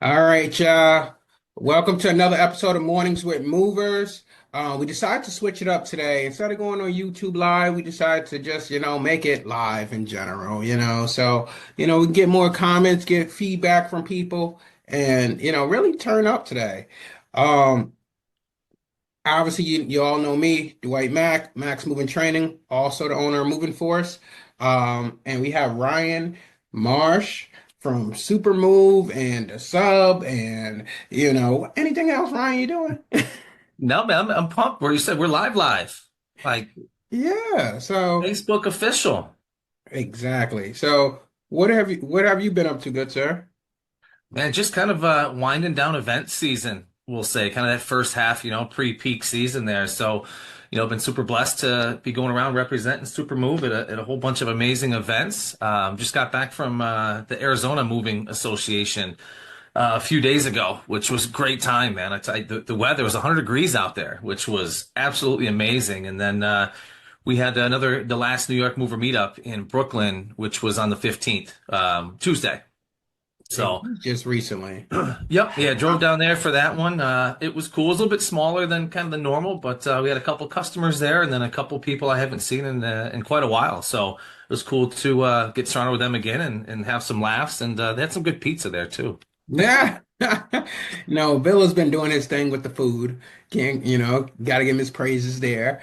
All right, y'all. Welcome to another episode of Mornings with Movers. We decided to switch it up today. Instead of going on YouTube Live, we decided to just, make it live in general. So, we can get more comments, get feedback from people, and, really turn up today. Um, Obviously, you all know me, Dwyght Mack, Max Moving Training, also the owner of Moving Force. And we have Ryan Marsh from Super Move and the Sub, and anything else, Ryan, you doing? No, man, I'm pumped. Where you said we're live, like Yeah, so Facebook official. exactly. So what have you been up to, good sir? Man, just kind of winding down event season, we'll say, kind of that first half, pre-peak season there. So, been super blessed to be going around representing Super Move at a whole bunch of amazing events. Just got back from the Arizona Moving Association a few days ago, which was a great time, man. The weather was 100 degrees out there, which was absolutely amazing. And then we had the last New York Mover meetup in Brooklyn, which was on the 15th, Tuesday. So, Just recently. yep, yeah, drove down there for that one. It was cool. It was a little bit smaller than kind of the normal, but we had a couple customers there, and then a couple people I haven't seen in quite a while. So it was cool to get surrounded with them again and have some laughs, and they had some good pizza there too. Yeah. No, Bill has been doing his thing with the food. Can't, gotta give him his praises there.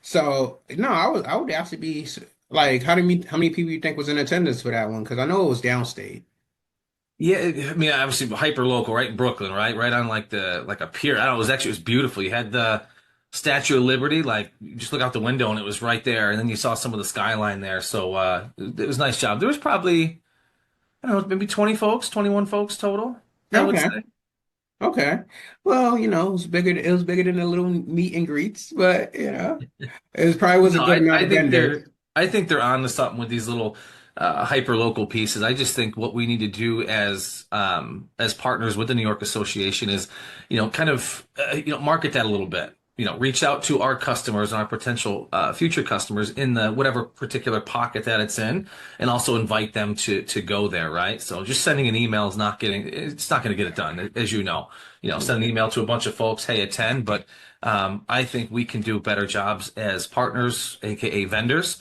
So no, I would actually be like, how many people you think was in attendance for that one? Because I know it was downstate. Yeah, I mean, obviously hyper local, right in Brooklyn, right on like a pier. I don't know, it was beautiful. You had the Statue of Liberty, like you just look out the window and it was right there, and then you saw some of the skyline there. So it was a nice job. There was probably, I don't know, maybe 20 folks, 21 folks total, I would Okay. say. Okay. Well, it was bigger than the little meet and greets, but it probably was a No, good amount I of think vendors. they're on to something with these little hyper local pieces. I just think what we need to do as partners with the New York Association is, kind of market that a little bit. Reach out to our customers and our potential future customers in the whatever particular pocket that it's in, and also invite them to go there, right? So just sending an email is not getting it's not going to get it done, as you know. Send an email to a bunch of folks, hey, attend, but I think we can do better jobs as partners, aka vendors,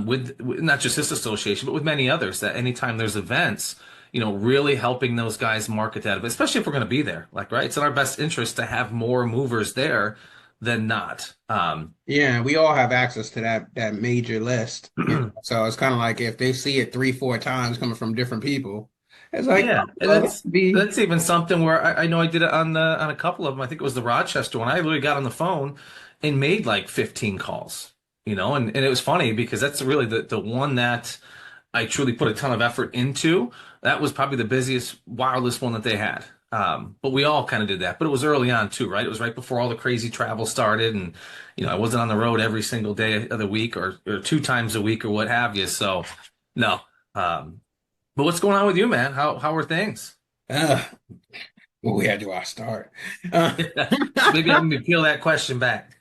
with not just this association, but with many others. That anytime there's events, really helping those guys market that, especially if we're going to be there. Like, right, it's in our best interest to have more movers there than not. Yeah, we all have access to that major list. So it's kind of like if they see it three, four times coming from different people, it's like, Yeah, oh, and well, that that's could be. that's even something where I know I did it on a couple of them. I think it was the Rochester one. I literally got on the phone and made like 15 calls, and it was funny because that's really the one that I truly put a ton of effort into. That was probably the busiest wireless one that they had. But we all kind of did that. But it was early on too, right? It was right before all the crazy travel started, and I wasn't on the road every single day of the week or two times a week or what have you. So no. Um, but what's going on with you, man? How are things? Uh, where do I start? Uh, Maybe I'm gonna peel that question back.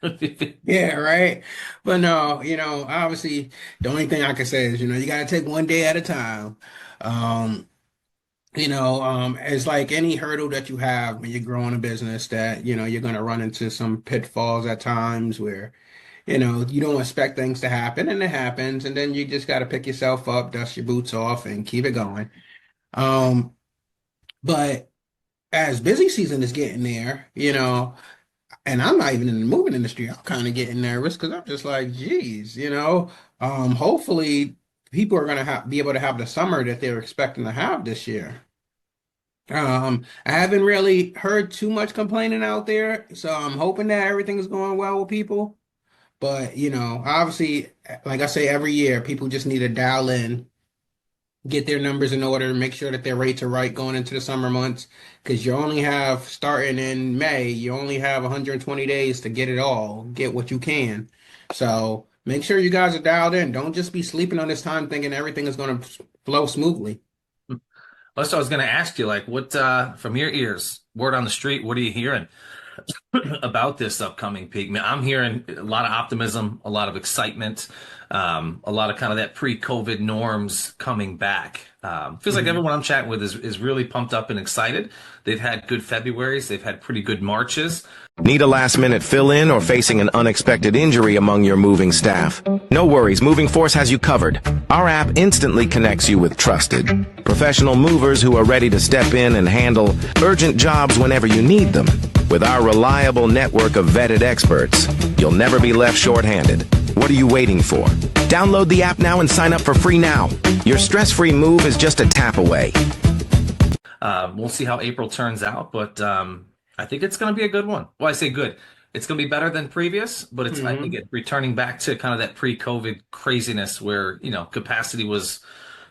yeah, right. But no, obviously, the only thing I can say is, you got to take one day at a time. Um, it's like any hurdle that you have when you're growing a business that, you're going to run into some pitfalls at times where, you don't expect things to happen and it happens. And then you just got to pick yourself up, dust your boots off and keep it going. Um, but as busy season is getting there, and I'm not even in the moving industry, I'm kind of getting nervous because I'm just like, geez, hopefully people are going to be able to have the summer that they're expecting to have this year. I haven't really heard too much complaining out there, so I'm hoping that everything is going well with people. But, obviously, like I say every year, people just need to dial in, get their numbers in order, make sure that their rates are right going into the summer months, because you only have, starting in May, you only have 120 days to get it all, get what you can. So make sure you guys are dialed in. Don't just be sleeping on this time thinking everything is going to flow smoothly. Also, I was gonna ask you, like, what from your ears, word on the street, what are you hearing? about this upcoming peak. Man, I'm hearing a lot of optimism, a lot of excitement, a lot of kind of that pre-COVID norms coming back. Feels like Mhm. everyone I'm chatting with is really pumped up and excited. They've had good Februarys, they've had pretty good Marches. Need a last minute fill in or facing an unexpected injury among your moving staff? No worries, Moving Force has you covered. Our app instantly connects you with trusted, professional movers who are ready to step in and handle urgent jobs whenever you need them. With our reliable network of vetted experts, you'll never be left shorthanded. What are you waiting for? Download the app now and sign up for free now. Your stress-free move is just a tap away. We'll see how April turns out, but I think it's going to be a good one. Well, I say good. It's going to be better than previous, but it's I think Mhm. it returning back to kind of that pre-COVID craziness where capacity was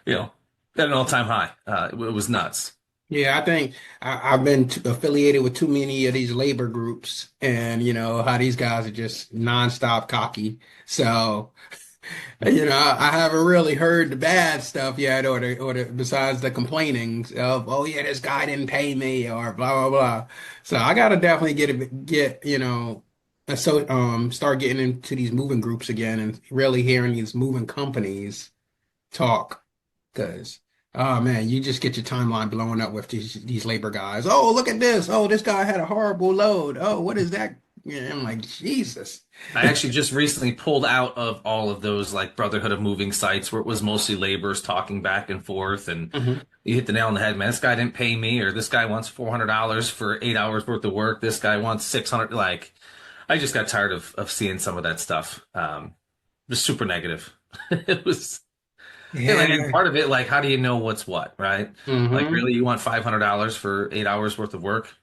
at an all-time high. It was nuts. Yeah, I think I've been affiliated with too many of these labor groups, and you know how these guys are just nonstop cocky. So, you know, I haven't really heard the bad stuff yet, or the besides the complaining of, oh yeah, this guy didn't pay me, or blah blah blah. So I gotta definitely get so start getting into these moving groups again and really hearing these moving companies talk. Because, oh man, you just get your timeline blowing up with these labor guys. Oh, look at this. Oh, this guy had a horrible load. Oh, what is that? Yeah, I'm like, Jesus. I actually just recently pulled out of all of those like Brotherhood of Moving sites where it was mostly laborers talking back and forth, and Hmm. you hit the nail on the head, man. This guy didn't pay me, or this guy wants $400 for 8 hours worth of work. This guy wants 600. Like, I just got tired of seeing some of that stuff. Just super negative. It was and Yeah. part of it, like, how do you know what's what, right? Like, Hmm. really, you want $500 for 8 hours worth of work?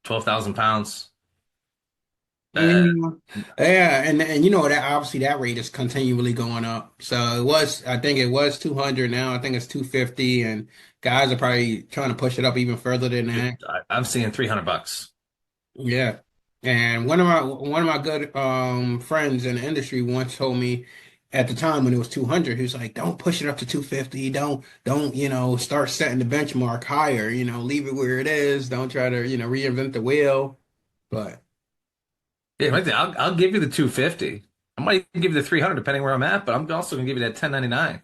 12,000 pounds? Yeah. Uh, Yeah, and you know that obviously that rate is continually going up. So it was, I think it was 200 now. I think it's 250, and guys are probably trying to push it up even further than that. I'm seeing $300. Yeah. And one of my good friends in the industry once told me at the time when it was 200, he was like, "Don't push it up to 250. Don't, start setting the benchmark higher, leave it where it is. Don't try to, reinvent the wheel." But Yeah, right there. I'll give you the 250. I might even give you the 300 depending where I'm at, but I'm also gonna give you that 1099.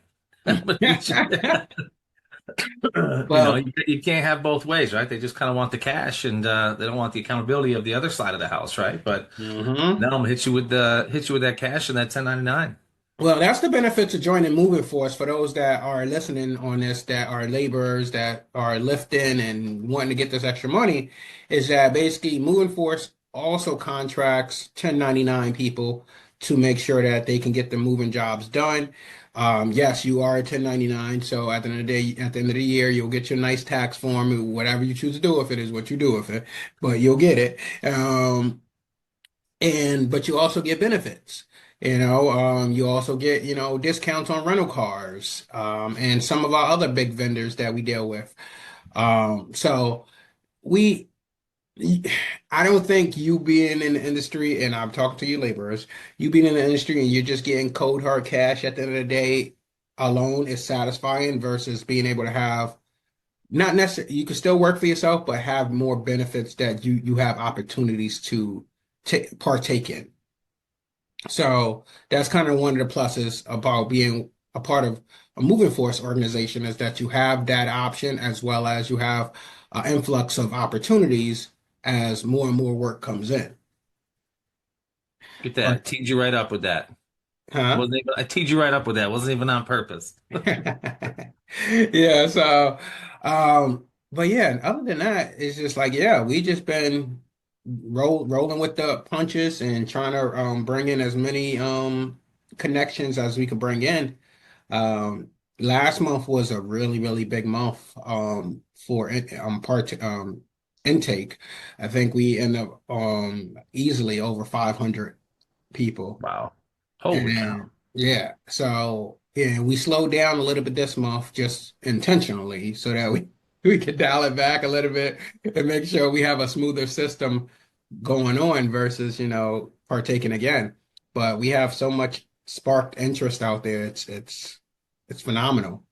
well, You can't have both ways, right? They just kind of want the cash and they don't want the accountability of the other side of the house, right? But mhm. now I'm gonna hit you with that cash and that 1099. Well, that's the benefits of joining Moving Force for those that are listening on this, that are laborers, that are lifting and wanting to get this extra money, is that basically Moving Force also contracts 1099 people to make sure that they can get the moving jobs done. Yes, you are a 1099, so at the end of the day, at the end of the year, you'll get your nice tax form, whatever you choose to do with it is what you do with it, but you'll get it. But you also get benefits. You also get, discounts on rental cars, and some of our other big vendors that we deal with. So we, I don't think you being in the industry, and I'm talking to you laborers, you being in the industry and you're just getting cold hard cash at the end of the day alone is satisfying versus being able to have not necessarily, you can still work for yourself, but have more benefits that you have opportunities to partake in. So that's kind of one of the pluses about being a part of a moving force organization is that you have that option as well as you have an influx of opportunities as more and more work comes in. Get But, that. Teed you right up with that. huh? I teed you right up with that. Wasn't even on purpose. Yeah, so but yeah, other than that, it's just like, yeah, we just been rolling with the punches and trying to bring in as many connections as we could bring in. Last month was a really, really big month for intake. I think we end up easily over 500 people. Wow. Holy cow. And yeah, so yeah, we slowed down a little bit this month just intentionally so that we could dial it back a little bit and make sure we have a smoother system going on versus, partaking again. But we have so much sparked interest out there. It's phenomenal.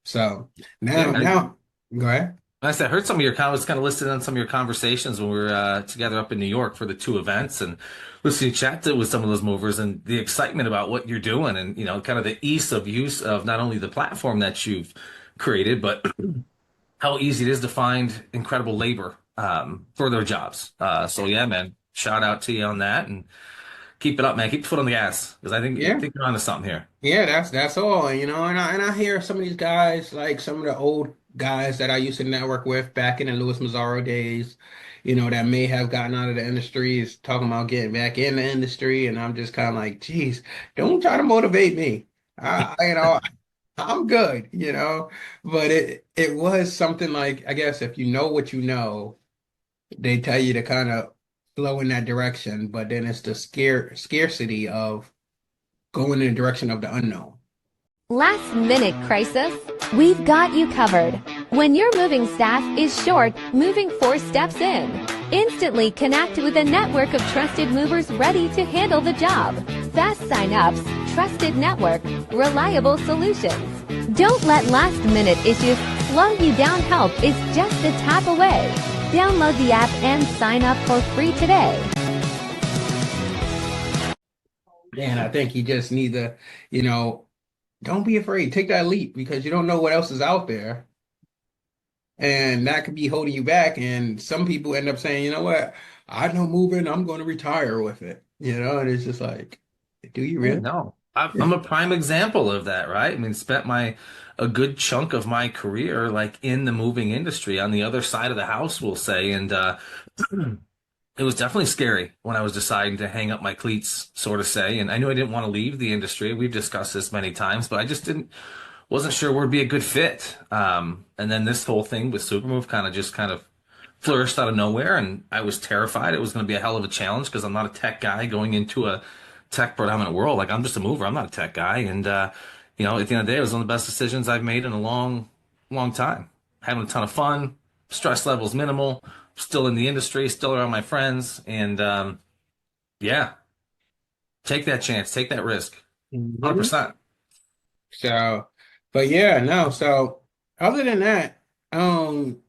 So Yeah, now man. now go ahead. I heard some of your comments kind of listed on some of your conversations when we were together up in New York for the two events and listening to chat with some of those movers and the excitement about what you're doing and, kind of the ease of use of not only the platform that you've created, but how easy it is to find incredible labor for their jobs. So yeah, man, shout out to you on that and keep it up, man. Keep your foot on the gas because I Yeah. think you're onto something here. Yeah, that's all, and I hear some of these guys, like some of the old guys that I used to network with back in the Louis Mazzaro days, that may have gotten out of the industry is talking about getting back in the industry, and I'm just kind of like, geez, don't try to motivate me. I'm good, but it was something like, I guess if you know what you know, they tell you to kind of flow in that direction, but then it's the scarcity of going in the direction of the unknown. Last minute crisis? We've got you covered. When your moving staff is short, Moving Force steps in. Instantly connect with a network of trusted movers ready to handle the job. Fast sign-ups, trusted network, reliable solutions. Don't let last minute issues slow you down. Help is just a tap away. Download the app and sign up for free today. And I think you just need to, don't be afraid. Take that leap because you don't know what else is out there. And that could be holding you back. And some people end up saying, you know what? I know moving, I'm going to retire with it. And it's just like, do you Hey, really? no, I'm a prime example of that, right? I mean, spent a good chunk of my career like in the moving industry on the other side of the house, we'll say, and it was definitely scary when I was deciding to hang up my cleats, sort of say. And I knew I didn't want to leave the industry. We've discussed this many times, but I just wasn't sure where it'd be a good fit. And then this whole thing with Supermove kind of flourished out of nowhere. And I was terrified. It was going to be a hell of a challenge because I'm not a tech guy going into a tech predominant world. Like I'm just a mover. I'm not a tech guy. And, at the end of the day, it was one of the best decisions I've made in a long, long time. Having a ton of fun, stress levels minimal, still in the industry, still around my friends. And, yeah, take that chance, take that risk. Mhm. 100%. So, but yeah, no. So other than that, um,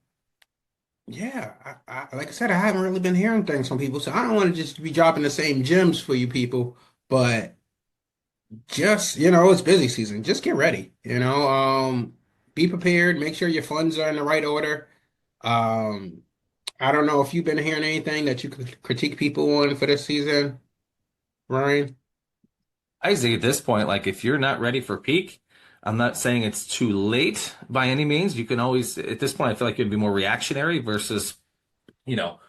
yeah, like I said, I haven't really been hearing things from people. So I don't want to just be dropping the same gems for you people, but just, it's busy season. Just get ready, be prepared, make sure your funds are in the right order. Um, I don't know if you've been hearing anything that you could critique people on for this season, Ryan. I say at this point, like if you're not ready for peak, I'm not saying it's too late by any means. You can always, at this point, I feel like you'd be more reactionary versus, you know,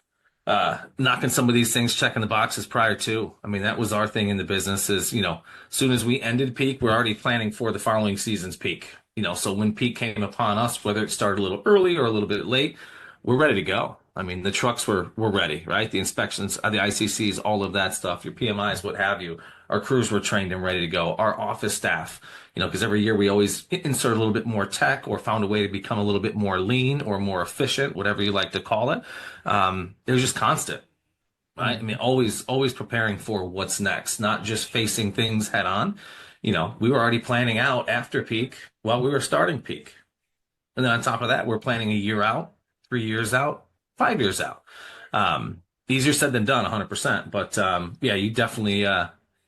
knocking some of these things, checking the boxes prior to. I mean, that was our thing in the business is, as soon as we ended peak, we're already planning for the following season's peak. So when peak came upon us, whether it started a little early or a little bit late, we're ready to go. I mean, the trucks were ready, right? The inspections, the ICCs, all of that stuff, your PMIs, what have you. Our crews were trained and ready to go. Our office staff, because every year we always insert a little bit more tech or found a way to become a little bit more lean or more efficient, whatever you like to call it. It was just constant, right? I mean, always preparing for what's next, not just facing things head on. We were already planning out after peak while we were starting peak. And then on top of that, we're planning a year out, 3 years out, 5 years out. Easier said than done, 100%. But yeah, you definitely.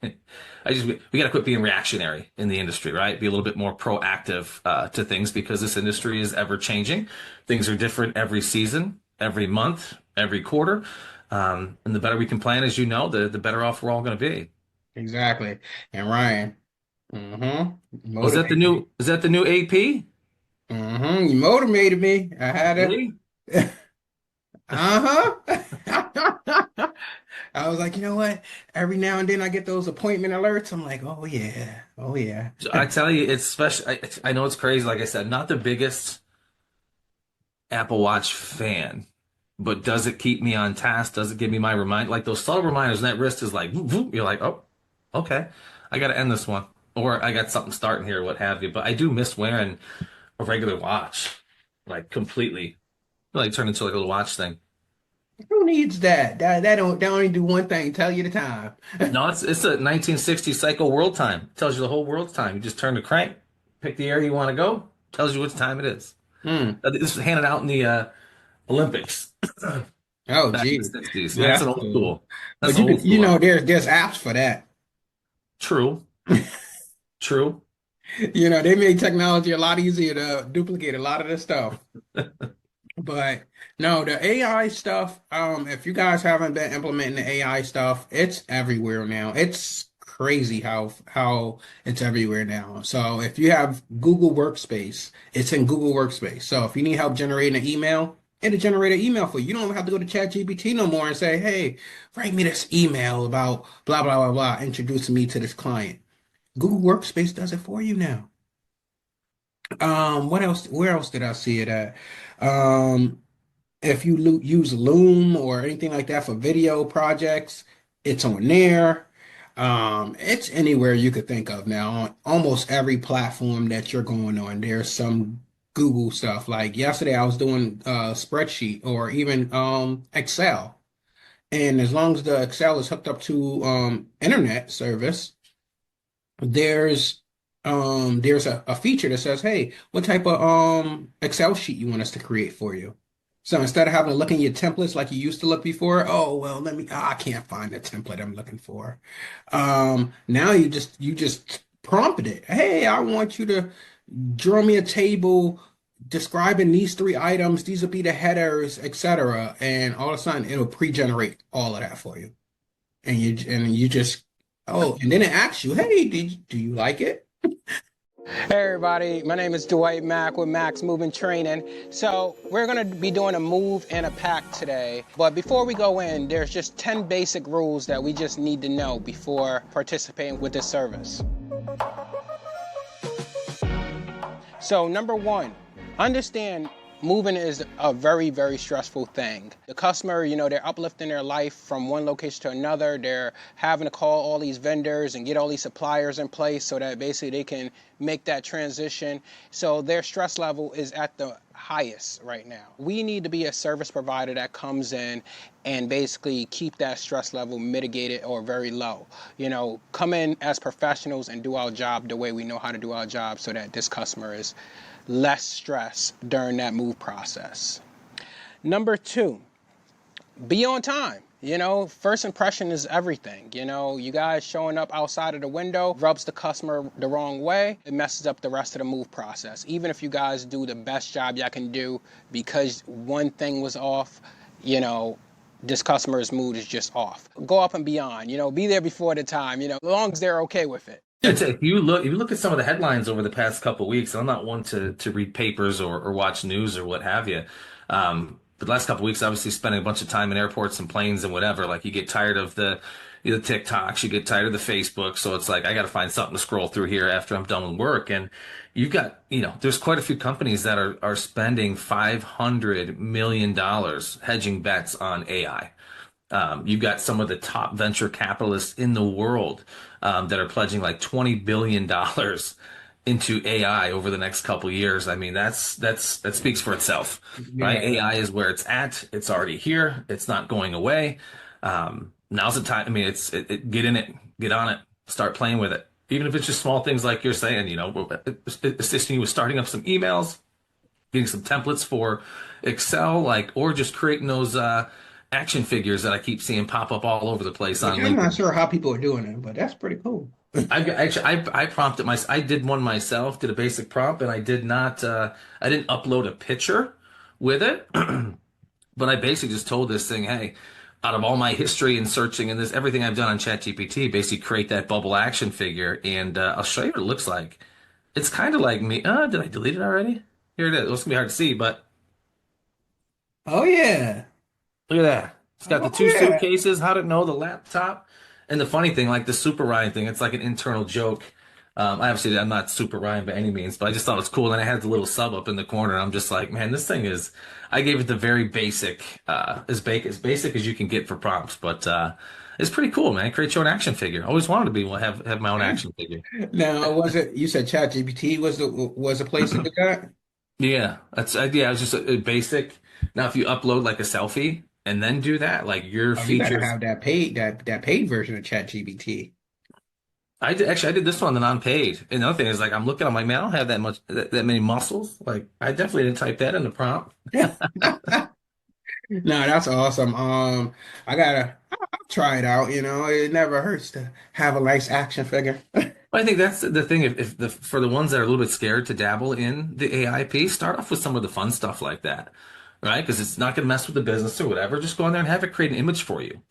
We got to quit being reactionary in the industry, right? Be a little bit more proactive to things because this industry is ever changing. Things are different every season, every month, every quarter. And the better we can plan, as you know, the better off we're all going to be. Exactly. And Ryan, Was that the motivated me. new? Is that the new AP? You motivated me. I had Really? to. Uh-huh. I was like, you know what? Every now and then I get those appointment alerts. I'm like, oh yeah, oh yeah. So I tell you, it's special. I know it's crazy. Like I said, not the biggest Apple Watch fan, but does it keep me on task? Does it give me my remind? Like those subtle reminders, and that wrist is like, whoop, whoop. You're like, oh, okay, I got to end this one, or I got something starting here, what have you. But I do miss wearing a regular watch, like completely. Like turned into like a little watch thing. Who needs that? That only do one thing, tell you the time. No, it's a 1960 cycle world time. It tells you the whole world's time. You just turn the crank, pick the area you want to go, tells you which time it is. Hmm. This was handed out in the Olympics Oh, back in the gee. 60s. Well, Yeah, that's that's an old cool. school. That's But an you old could, school. there's apps for that. True. True. They made technology a lot easier to duplicate a lot of the stuff. But no, the AI stuff, if you guys haven't been implementing the AI stuff, it's everywhere now. It's crazy how it's everywhere now. So if you have Google Workspace, it's in Google Workspace. So if you need help generating an email, it'll generate an email for you. You don't have to go to ChatGPT no more and say, hey, write me this email about blah blah blah blah, introducing me to this client. Google Workspace does it for you now. What else? Where else did I see it at? Um, if you use Loom or anything like that for video projects, it's on there. It's anywhere you could think of now. On almost every platform that you're going on, there's some Google stuff. Like yesterday, I was doing a spreadsheet or even Excel, and as long as the Excel is hooked up to internet service, there's there's a feature that says, hey, what type of Excel sheet you want us to create for you? So instead of having to look in your templates like you used to look before, oh well, I can't find the template I'm looking for. Now you just prompted it. Hey, I want you to draw me a table describing these three items. These will be the headers, etc. And all of a sudden it'll pre-generate all of that for you. And you just and then it asks you, hey, do you like it? Hey everybody, my name is Dwyght Mack with Mack's Moving Training. So we're going to be doing a move and a pack today. But before we go in, there's just 10 basic rules that we just need to know before participating with this service. So number one, understand moving is a very, very stressful thing. The customer, they're uplifting their life from one location to another. They're having to call all these vendors and get all these suppliers in place so that basically they can make that transition. So their stress level is at the highest right now. We need to be a service provider that comes in and basically keep that stress level mitigated or very low. Come in as professionals and do our job the way we know how to do our job so that this customer is less stress during that move process. Number two, be on time. First impression is everything. You guys showing up outside of the window rubs the customer the wrong way. It messes up the rest of the move process. Even if you guys do the best job y'all can do, because one thing was off, this customer's mood is just off. Go up and beyond, be there before the time, as long as they're okay with it. If you look at some of the headlines over the past couple of weeks, I'm not one to read papers or watch news or what have you. But the last couple of weeks, obviously spending a bunch of time in airports and planes and whatever, like you get tired of the TikToks, you get tired of the Facebook. So it's like, I got to find something to scroll through here after I'm done with work. And you've got, there's quite a few companies that are spending $500 million hedging bets on AI. You've got some of the top venture capitalists in the world that are pledging like $20 billion into AI over the next couple of years. I mean, that speaks for itself, right? Yeah. AI is where it's at. It's already here. It's not going away. Now's the time. I mean, get in it, get on it, start playing with it. Even if it's just small things like you're saying, assisting you with starting up some emails, getting some templates for Excel, or just creating those action figures that I keep seeing pop up all over the place on I'm not LinkedIn. sure how people are doing it, but that's pretty cool. I prompted I did one myself, did a basic prompt, and I did not I didn't upload a picture with it, but I basically just told this thing, hey, out of all my history and searching and this everything I've done on ChatGPT, basically create that bubble action figure, and I'll show you what it looks like. It's kind of like me. Did I delete it already? Here it is. It's gonna be hard to see, but Oh yeah. look at that. It's got the Oh two yeah. suitcases. How to know the laptop. And the funny thing, like the Super Ryan thing, it's like an internal joke. Obviously, I'm not Super Ryan by any means, but I just thought it was cool. And I had the little sub up in the corner. And I'm just like, man, this thing is. I gave it the very basic, as basic as you can get for prompts, but it's pretty cool, man. Create your own action figure. Always wanted to have my own action figure. Now, was it you said ChatGPT was the place to do that? Yeah, yeah. It was just a basic. Now, if you upload like a selfie and then do that, like your Oh, you gotta features. have that paid version of ChatGPT. I did this one on the non-paid. And the other thing is like I'm looking, I'm like, man, I don't have that many muscles. Like I definitely didn't type that in the prompt. Yeah. No, that's awesome. I'll try it out, you know. It never hurts to have a nice action figure. I think that's the thing. If the for the ones that are a little bit scared to dabble in the AI piece, start off with some of the fun stuff like that, right? Because it's not going to mess with the business or whatever. Just go in there and have it create an image for you.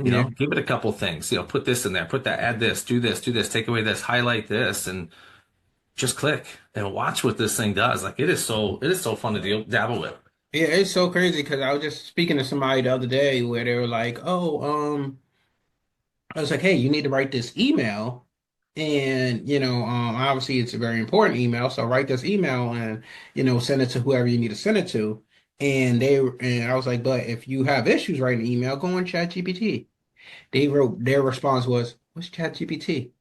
You Yeah. know, give it a couple things. You know, put this in there, put that, add this, do this, take away this, highlight this, and just click and watch what this thing does. Like it is so fun to dabble with. Yeah, it's so crazy because I was just speaking to somebody the other day where they were like, "Oh, I was like, hey, you need to write this email. And, obviously it's a very important email. So write this email and, send it to whoever you need to send it to. And I was like, but if you have issues writing an email, go on ChatGPT. Their response was, what's ChatGPT?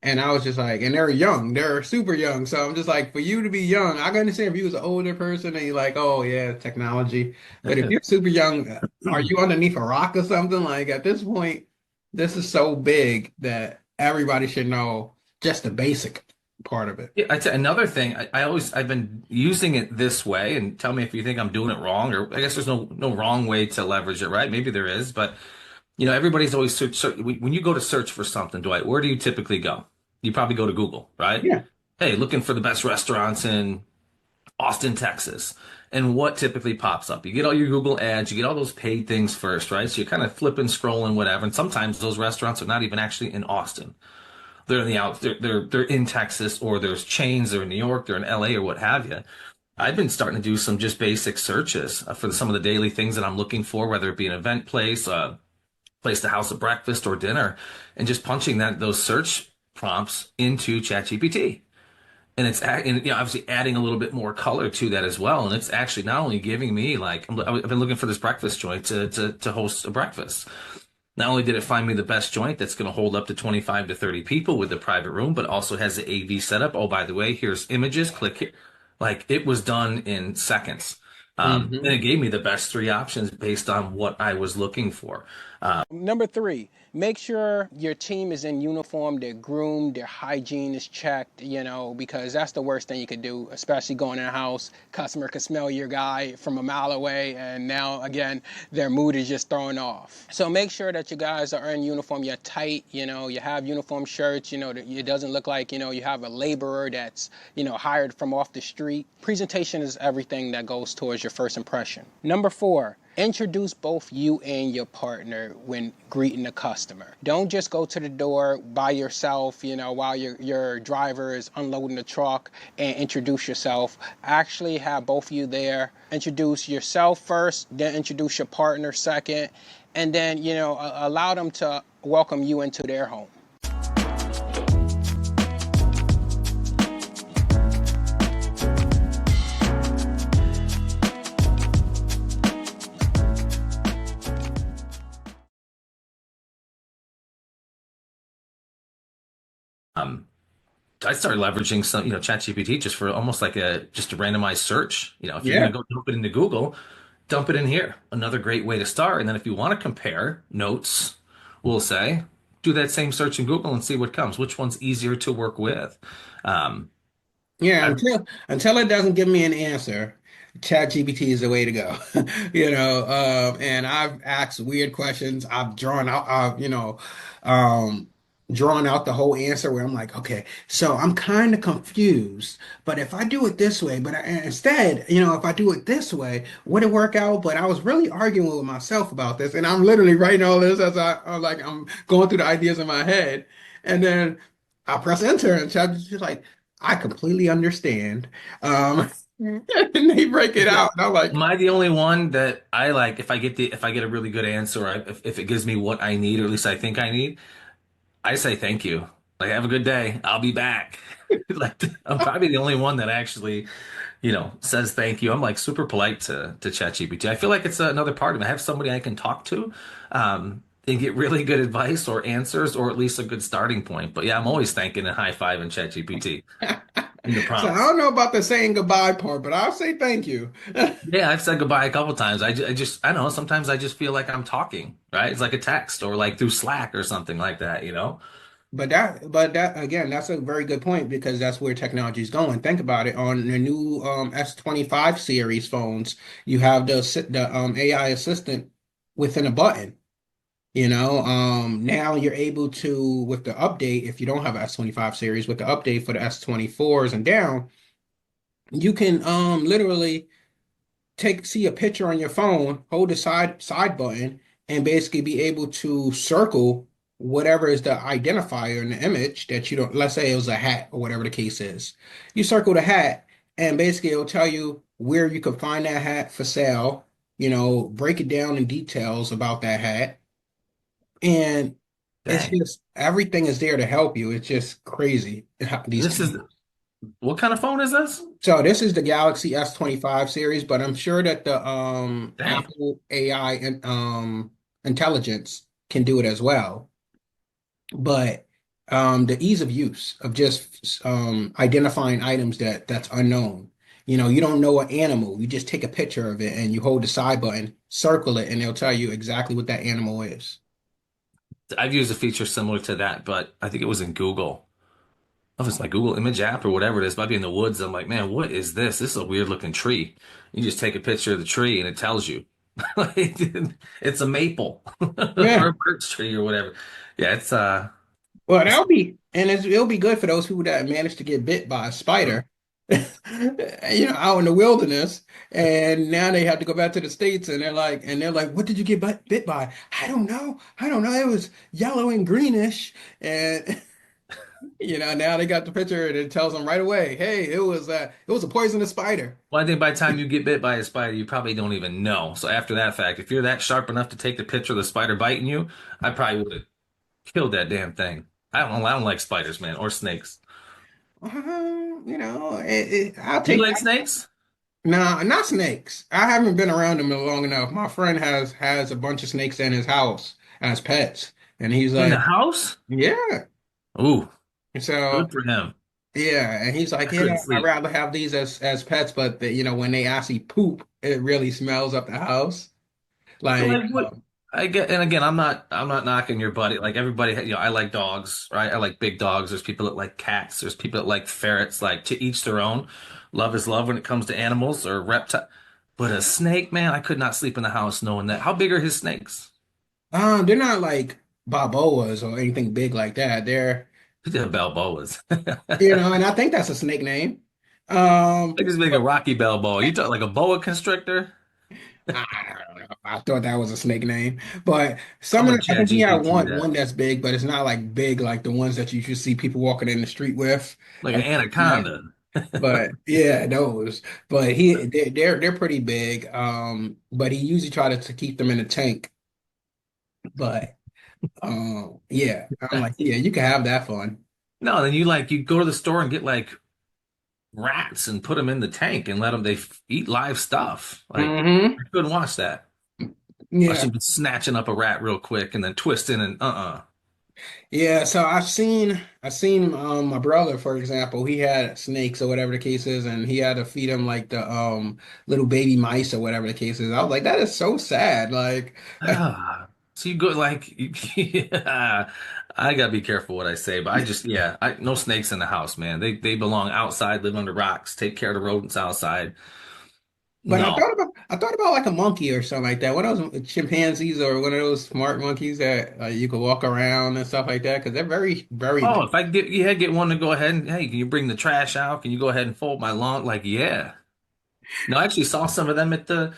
And I was just like, and they're young, they're super young. So I'm just like, for you to be young, I can understand if you was an older person and you're like, oh yeah, technology. But if you're super young, are you underneath a rock or something? Like at this point, this is so big that everybody should know just the basic part of it. Yeah, I'd say another thing. I've been using it this way, and tell me if you think I'm doing it wrong, or I guess there's no wrong way to leverage it, right? Maybe there is, but everybody's always when you go to search for something, Dwight, where do you typically go? You probably go to Google, right? Yeah. Hey, looking for the best restaurants in Austin, Texas. And what typically pops up? You get all your Google ads, you get all those paid things first, right? So you're kind of flipping, scrolling, whatever. And sometimes those restaurants are not even actually in Austin. They're in the out, they're in Texas, or there's chains, they're in New York, they're in LA, or what have you. I've been starting to do some just basic searches for some of the daily things that I'm looking for, whether it be an event place, place to house a breakfast or dinner, and just punching those search prompts into ChatGPT. And obviously adding a little bit more color to that as well. And it's actually not only giving me like I've been looking for this breakfast joint to host a breakfast. Not only did it find me the best joint that's going to hold up to 25 to 30 people with the private room, but also has the AV setup. Oh, by the way, here's images. Click here. Like it was done in seconds. And Hmm. it gave me the best three options based on what I was looking for. Number three, make sure your team is in uniform, they're groomed, their hygiene is checked, because that's the worst thing you could do, especially going in a house. Customer can smell your guy from a mile away, and now, again, their mood is just thrown off. So make sure that you guys are in uniform, you're tight, you have uniform shirts, it doesn't look like, you have a laborer that's, hired from off the street. Presentation is everything that goes towards your first impression. Number four, introduce both you and your partner when greeting a customer. Don't just go to the door by yourself, while your driver is unloading the truck, and introduce yourself. Actually have both of you there. Introduce yourself first, then introduce your partner second, and then, allow them to welcome you into their home. Um, I started leveraging some, ChatGPT just for almost like just a randomized search. If you're going Yeah. to go dump it into Google, dump it in here. Another great way to start. And then if you want to compare notes, we'll say, do that same search in Google and see what comes. Which one's easier to work with? Um, Yeah, I, until it doesn't give me an answer, ChatGPT is the way to go. And I've asked weird questions. I've um, drawn out the whole answer where I'm like, okay, so I'm kind of confused, but if I do it this way, instead, if I do it this way, would it work out? But I was really arguing with myself about this, and I'm literally writing all this as I'm going through the ideas in my head, and then I press enter, and ChatGPT's like, I completely understand. And they break it yeah. out. And I'm like, Am I the only one that I like if I get a really good answer, or if it gives me what I need, or at least I think I need, I say thank you. Like, have a good day. I'll be back. Like, I'm probably the only one that actually, says thank you. I'm like super polite to ChatGPT. I feel like it's another part of it. I have somebody I can talk to, and get really good advice or answers, or at least a good starting point. But yeah, I'm always thanking and high fiving ChatGPT in the so I prompts. don't know about the saying goodbye part, but I'll say thank you. Yeah, I've said goodbye a couple times. I don't know. Sometimes I just feel like I'm talking, right? It's like a text or like through Slack or something like that. But that again, that's a very good point because that's where technology is going. Think about it. On the new S25 series phones, you have the AI assistant within a button. Now you're able to, with the update, if you don't have a S25 series, with the update for the S24s and down, you can literally see a picture on your phone, hold the side button, and basically be able to circle whatever is the identifier in the image that you don't, let's say it was a hat or whatever the case is. You circle the hat, and basically it'll tell you where you can find that hat for sale, break it down in details about that hat. And it's Dang. just everything is there to help you. It's just crazy how these This is what kind of phone is this? So this is the Galaxy S25 series, but I'm sure that the Dang. Apple AI and intelligence can do it as well. But the ease of use of just identifying items that's unknown. You don't know an animal. You just take a picture of it and you hold the side button, circle it, and they'll tell you exactly what that animal is. I've used a feature similar to that, but I think it was in Google. Oh, it's my Google Image app or whatever it is. Might be in the woods. I'm like, man, what is this? This is a weird looking tree. You just take a picture of the tree and it tells you. Like, it's a maple or Yeah. a birch tree or whatever. Yeah, Well, it's it'll be good for those people that managed to get bit by a spider, out in the wilderness, and now they have to go back to the States, and they're like, what did you get bit by? I don't know. It was yellow and greenish, and now they got the picture, and it tells them right away, hey, it was a poisonous spider. well, I think by the time you get bit by a spider, you probably don't even know. So after that fact, if you're that sharp enough to take the picture of the spider biting you, I probably would have killed that damn thing. I don't like spiders, man, or snakes. I'll Do you take like that. snakes? Nah, not snakes. I haven't been around them long enough. My friend has a bunch of snakes in his house as pets, and he's In the like, house? yeah. Ooh, So good for him. yeah, and he's like, I yeah, couldn't I'd sleep. rather have these as pets, but when they actually poop, it really smells up the house. But Like, like what I get, and again, I'm not knocking your buddy. Like everybody, I like dogs, right? I like big dogs. There's people that like cats. There's people that like ferrets. Like to each their own. Love is love when it comes to animals or reptile. But a snake, man, I could not sleep in the house knowing that. How big are his snakes? they're not like Balboas or anything big like that. They're, They're Balboas. and I think that's a snake name. Like just make a Rocky Balboa. You talk like a boa constrictor? I don't know. I thought that was a snake name, but I'm gonna I chat think he had GPT one that. that's big, but it's not like big like the ones that you should see people walking in the street with. Like an And anaconda. but yeah, those. But they're pretty big. But he usually try to keep them in a tank. But yeah, I'm like, yeah, you can have that fun. No, then you go to the store and get like rats and put them in the tank and let them eat live stuff. Like Hmm. I couldn't watch that. Watch Yeah. him snatching up a rat real quick and then twisting and Yeah, so I've seen my brother, for example, he had snakes or whatever the case is, and he had to feed him like the little baby mice or whatever the case is. I was like, that is so sad. Like, So you go like yeah, I gotta be careful what I say, but I just yeah, no snakes in the house, man. They belong outside, live under rocks, take care of the rodents outside. but I No. thought about I thought about like a monkey or something like that. One of those chimpanzees or one of those smart monkeys that you could walk around and stuff like that because they're very, very Oh, if I get one to go ahead and hey, can you bring the trash out? Can you go ahead and fold my lawn? Like, yeah. No, I actually saw some of them at the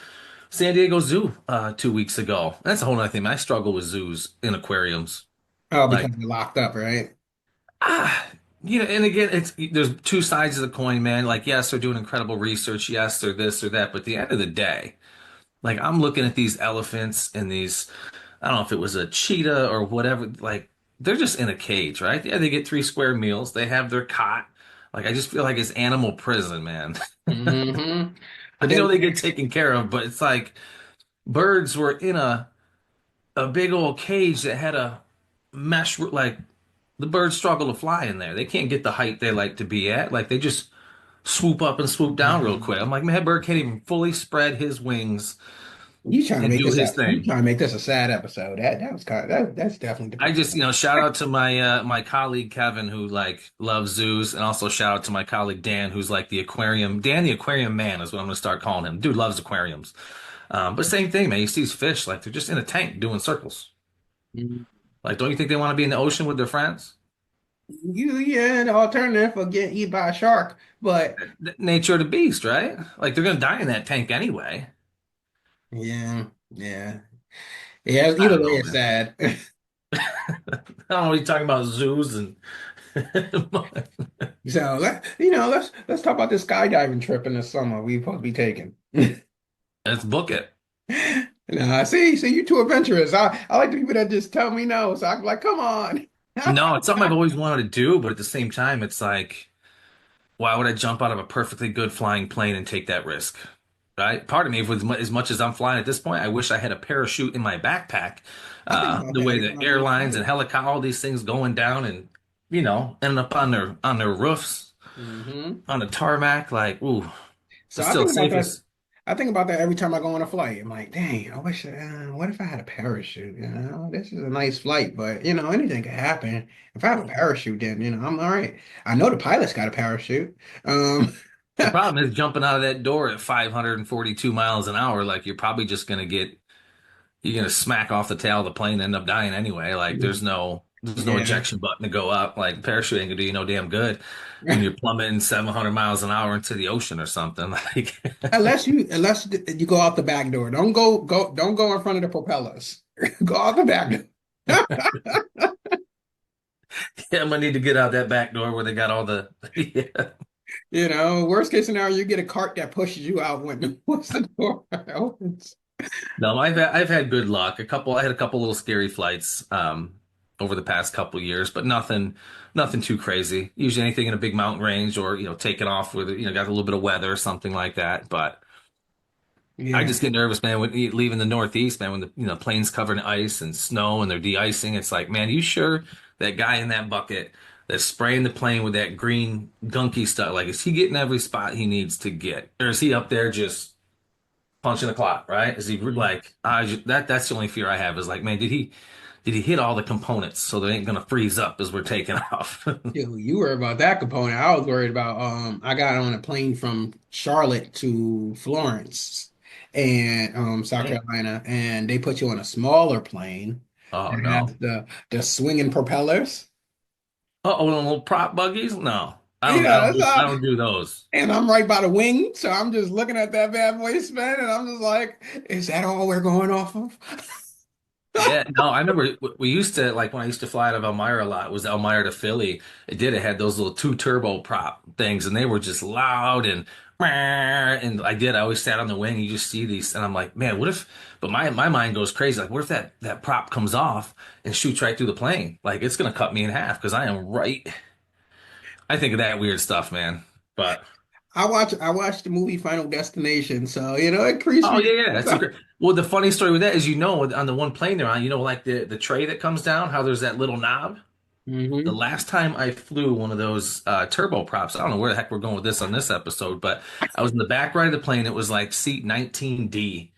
San Diego Zoo 2 weeks ago. That's a whole other thing. I struggle with zoos and aquariums. oh Like, because they're locked up, right? ah, and again, there's two sides of the coin, man. Like, yes, they're doing incredible research. Yes, they're this or that. But at the end of the day, like I'm looking at these elephants and these, I don't know if it was a cheetah or whatever. Like, they're just in a cage, right? Yeah, they get 3 square meals. They have their cot. Like, I just feel like it's animal prison, man. Hmm. But I know then, they get taken care of, but it's like birds were in a big old cage that had a like the birds struggle to fly in there. They can't get the height they like to be at. Like they just swoop up and swoop down real quick. I'm like, man, that bird can't even fully spread his wings You trying to and make do this his a you thing. trying to make this a sad episode. That was kind of that's definitely I depressing. just, shout out to my colleague Kevin who like loves zoos, and also shout out to my colleague Dan who's like the aquarium man is what I'm gonna start calling him. Dude loves aquariums. But same thing, man. You see these fish like they're just in a tank doing circles. Mm. Like, don't you think they want to be in the ocean with their friends? Yeah, the alternative for getting eaten by a shark. But Nature of the beast, right? Like they're gonna die in that tank anyway. yeah, yeah. Yeah, I either don't way know, it's man. sad. I don't know. You're talking about zoos and So let's talk about this skydiving trip in the summer we supposed to be taking. let's book it. Nah, see, you too adventurous. I like the people that just tell me no, so I'm like, come on. No, it's something I've always wanted to do, but at the same time, it's like, why would I jump out of a perfectly good flying plane and take that risk? Right? Part of me, with as much as I'm flying at this point, I wish I had a parachute in my backpack. I think about The that way every that time I go on a airlines and flight. helicopter, all these things going down and end up on their roofs, Hmm. on the tarmac, like, ooh, So it's I still think about that. safest. I think about that every time I go on a flight. I'm like, dang, I wish. What if I had a parachute? This is a nice flight, but anything could happen. If I have a parachute, then I'm all right. I know the pilot's got a parachute. Um, The problem is jumping out of that door at 542 miles an hour, like you're gonna smack off the tail of the plane and end up dying anyway. Like there's no yeah. ejection button to go up. Like parachute ain't gonna do you no damn good when you're plummeting 700 miles an hour into the ocean or something. Like Unless you go out the back door. Don't go in front of the propellers. Go out the back door. yeah, I'm gonna need to get out that back door where they got all the yeah. Worst case scenario, you get a cart that pushes you out when once the door opens. No, I've had good luck. I had a couple little scary flights over the past couple years, but nothing too crazy. Usually anything in a big mountain range or taking off with got a little bit of weather or something like that. But I Yeah. just get nervous, man, when leaving the Northeast, man, when the plane's covered in ice and snow and they're de-icing. It's like, man, you sure that guy in that bucket that's spraying the plane with that green gunky stuff, like, is he getting every spot he needs to get, or is he up there just punching the clock, right? Is he like, that's the only fear I have is like, man, did he hit all the components so they ain't gonna freeze up as we're taking off? You worried about that component. I was worried about I got on a plane from Charlotte to Florence and South Damn. Carolina, and they put you on a smaller plane Oh that no. has the swinging propellers. Oh, little prop buggies? No. I don't I Yeah, don't do I don't do those. and I'm right by the wing, so I'm just looking at that bad boy spin, and I'm just like, is that all we're going off of? Yeah, no, I remember we used to like when I used to fly out of Elmira a lot, it was Elmira to Philly. It had those little two turbo prop things and they were just loud and I always sat on the wing, you just see these and I'm like, man, what if but my mind goes crazy. Like, what if that prop comes off and shoots right through the plane? Like it's gonna cut me in half because I am right. I think of that weird stuff, man. But I watched the movie Final Destination, so it creeps oh me yeah, yeah, out. that's a great. Well, the funny story with that is, on the one plane they're on, like the tray that comes down, how there's that little knob. The Hmm. last time I flew one of those turboprops, I don't know where the heck we're going with this on this episode, but I was in the back right of the plane. It was like seat 19D.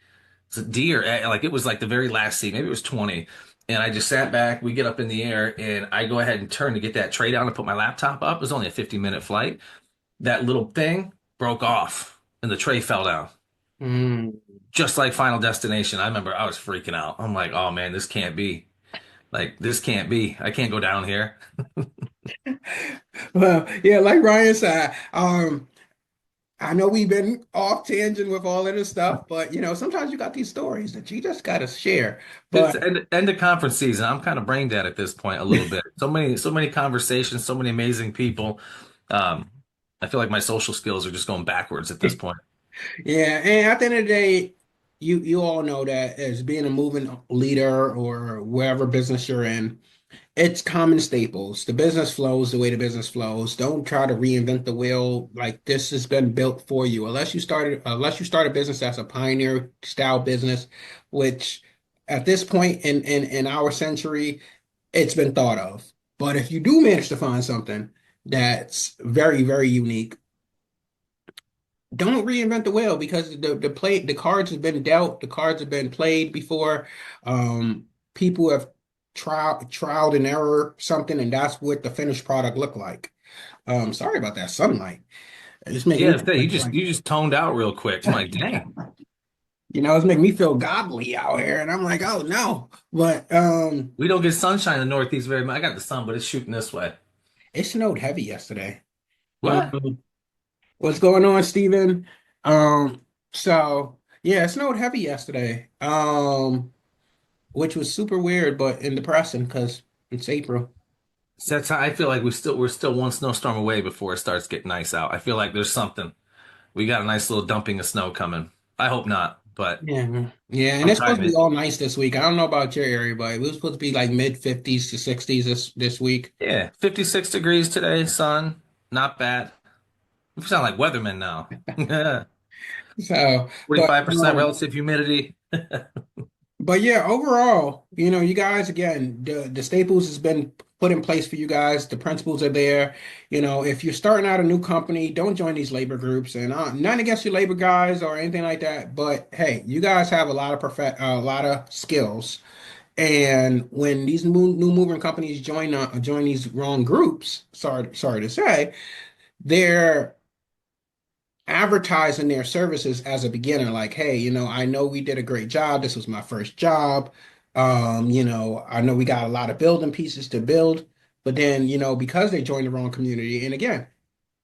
It's a D or A, like it was like the very last seat. Maybe it was 20. And I just sat back. We get up in the air, and I go ahead and turn to get that tray down and put my laptop up. It was only a 50-minute flight. That little thing broke off, and the tray fell down Mm. just like Final Destination. I remember I was freaking out. I'm like, oh man, this can't be. Like, this can't be. I can't go down here. Well, yeah, like Ryan said, I know we've been off tangent with all of this stuff, but sometimes you got these stories that you just gotta share. It's But end of conference season. I'm kind of brain dead at this point a little bit. So many conversations, so many amazing people. Um, I feel like my social skills are just going backwards at this point. yeah, and at the end of the day, you all know that as being a moving leader or wherever business you're in, it's common staples. The business flows the way the business flows. Don't try to reinvent the wheel. Like this has been built for you. Unless you start a business that's a pioneer style business, which at this point in our century, it's been thought of. But if you do manage to find something that's very, very unique, don't reinvent the wheel because the cards have been dealt, the cards have been played before. People have trialed and error something, and that's what the finished product look like. Sorry about that sunlight. It's making Yeah, me if that, feel like, you just toned out real quick. I'm like, dang. it's making me feel godly out here, and I'm like, oh no. But We don't get sunshine in the Northeast very much. I got the sun, but it's shooting this way. it snowed heavy yesterday. What? What's going on, Steven? So yeah, it snowed heavy yesterday. Which was super weird, but and depressing because it's April. So that's how I feel like we're still one snowstorm away before it starts getting nice out. I feel like there's something. We got a nice little dumping of snow coming. I hope not, but Yeah, yeah, and I'm it's supposed to be trying. all nice this week. I don't know about your area, but it was supposed to be like mid 50s to 60s this week. Yeah, 56 degrees today, sun. Not bad. We sound like weathermen now. So, but 45% relative humidity. But yeah, overall, you guys again, the staples has been put in place for you guys. The principles are there. If you're starting out a new company, don't join these labor groups. And none against your labor guys or anything like that. But hey, you guys have a lot of a lot of skills. And when these new moving companies join these wrong groups, sorry to say, they're advertising their services as a beginner, like, hey, I know we did a great job. This was my first job. I know we got a lot of building pieces to build, but then, because they joined the wrong community, and again,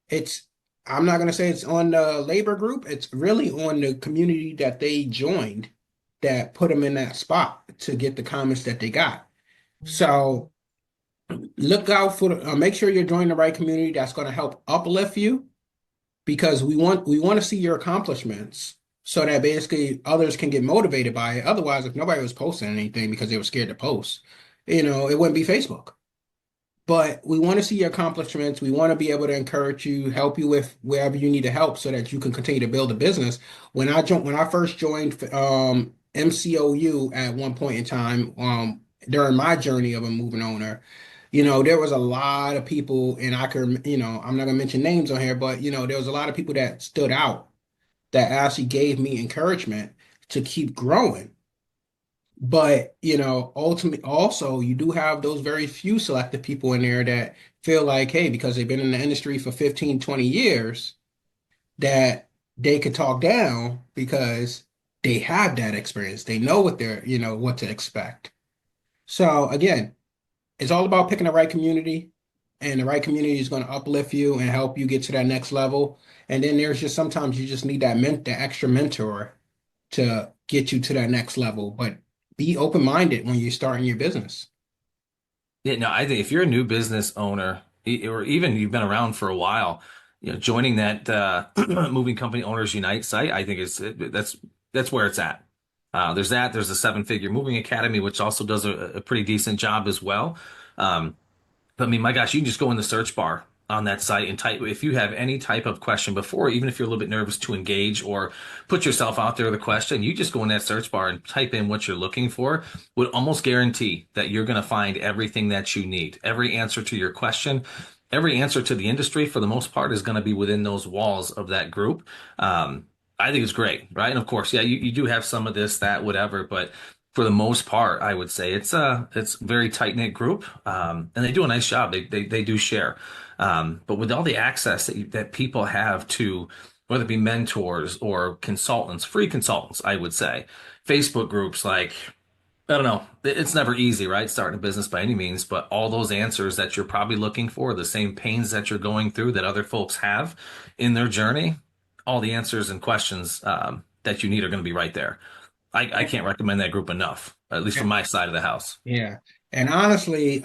it's I'm not gonna say it's on the labor group, it's really on the community that they joined that put them in that spot to get the comments that they got. So look out for make sure you're joining the right community that's going to help uplift you because we want to see your accomplishments so that basically others can get motivated by it. Otherwise, if nobody was posting anything because they were scared to post, it wouldn't be Facebook. But we want to see your accomplishments. We want to be able to encourage you, help you with wherever you need to help so that you can continue to build a business. When I first joined MCOU at one point in time, during my journey of a moving owner, there was a lot of people, and I'm not gonna mention names on here, but there was a lot of people that stood out that actually gave me encouragement to keep growing. But, ultimately, also, you do have those very few selective people in there that feel like, hey, because they've been in the industry for 15, 20 years, that they could talk down because they have that experience. They know what to expect. So again, it's all about picking the right community, and the right community is going to uplift you and help you get to that next level. And then there's just sometimes you just need that extra mentor to get you to that next level. But be open-minded when you're starting your business. Yeah, no, I think if you're a new business owner, or even you've been around for a while, joining that moving company owners unite site, I think that's where it's at. There's a seven-figure moving academy, which also does a pretty decent job as well. Um, But I mean, my gosh, you can just go in the search bar on that site and type if you have any type of question before, even if you're a little bit nervous to engage or put yourself out there with a question, you just go in that search bar and type in what you're looking for, would almost guarantee that you're going to find everything that you need. Every answer to your question, every answer to the industry, for the most part, is going to be within those walls of that group. I think it's great, right? And of course, yeah, you do have some of this, that, whatever, but for the most part, I would say it's a very tight knit group, and they do a nice job. They do share, but with all the access that people have to, whether it be mentors or consultants, free consultants, I would say, Facebook groups like. I don't know. It's never easy, right? Starting a business by any means, but all those answers that you're probably looking for, the same pains that you're going through that other folks have in their journey, all the answers and questions that you need are going to be right there. I can't recommend that group enough, at least from Yeah. my side of the house. Yeah. And honestly,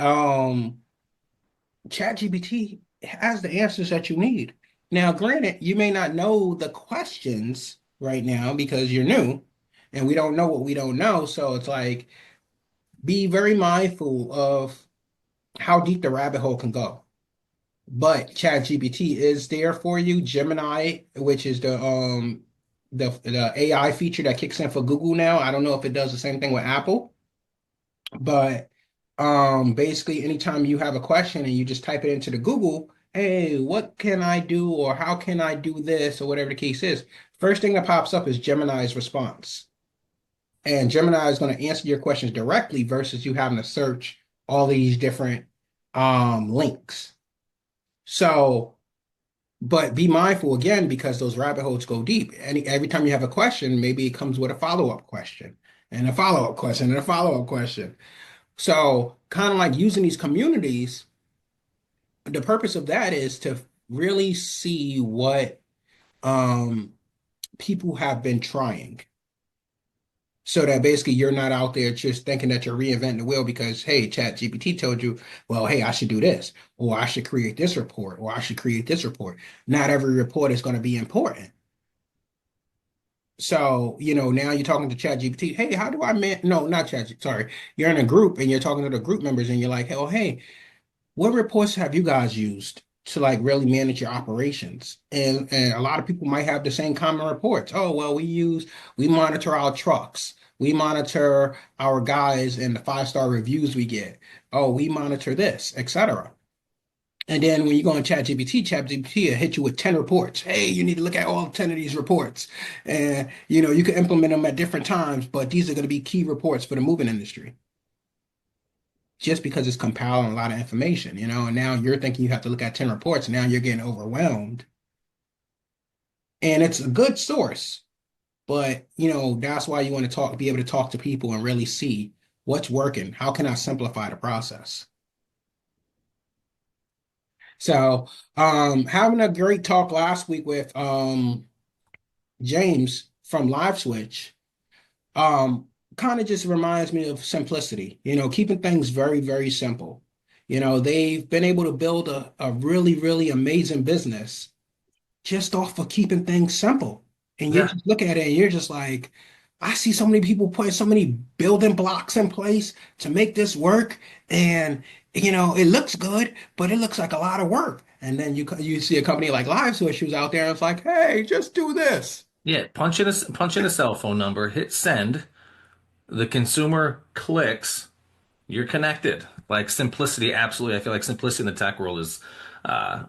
ChatGPT has the answers that you need. Now, granted, you may not know the questions right now because you're new and we don't know what we don't know. So it's like, be very mindful of how deep the rabbit hole can go. But ChatGPT is there for you. Gemini, which is the AI feature that kicks in for Google now. I don't know if it does the same thing with Apple, but basically anytime you have a question and you just type it into the Google, hey, what can I do or how can I do this or whatever the case is, first thing that pops up is Gemini's response. And Gemini is going to answer your questions directly versus you having to search all these different links. So, but be mindful again because those rabbit holes go deep. Every time you have a question, maybe it comes with a follow-up question and a follow-up question and a follow-up question. So, kind of like using these communities, the purpose of that is to really see what um people have been trying. So that basically you're not out there just thinking that you're reinventing the wheel because, hey, Chat GPT told you, well, hey, I should do this, or I should create this report, or I should create this report. Not every report is going to be important. So, now you're talking to Chat GPT, hey, how do I man? No, not Chat, sorry. You're in a group and you're talking to the group members and you're like, oh, hey, what reports have you guys used to like really manage your operations? And a lot of people might have the same common reports. Oh, well, we monitor our trucks. We monitor our guys and the 5-star reviews we get. Oh, we monitor this, etc. And then when you go on ChatGPT will hit you with 10 reports. Hey, you need to look at all 10 of these reports. And you can implement them at different times, but these are going to be key reports for the moving industry just because it's compiling a lot of information, and now you're thinking you have to look at 10 reports, and now you're getting overwhelmed. And it's a good source, but that's why you want to be able to talk to people and really see what's working. How can I simplify the process? So, having a great talk last week with James from Live Switch, um, kind of just reminds me of simplicity, keeping things very, very simple. They've been able to build a really, really amazing business just off of keeping things simple. And you Yeah. just look at it and you're just like, I see so many people putting so many building blocks in place to make this work. And, it looks good, but it looks like a lot of work. And then you see a company like Live Switch who's out there and it's like, hey, just do this. Yeah, punch in a cell phone number, hit send, the consumer clicks, you're connected. Like simplicity, absolutely. I feel like simplicity in the tech world is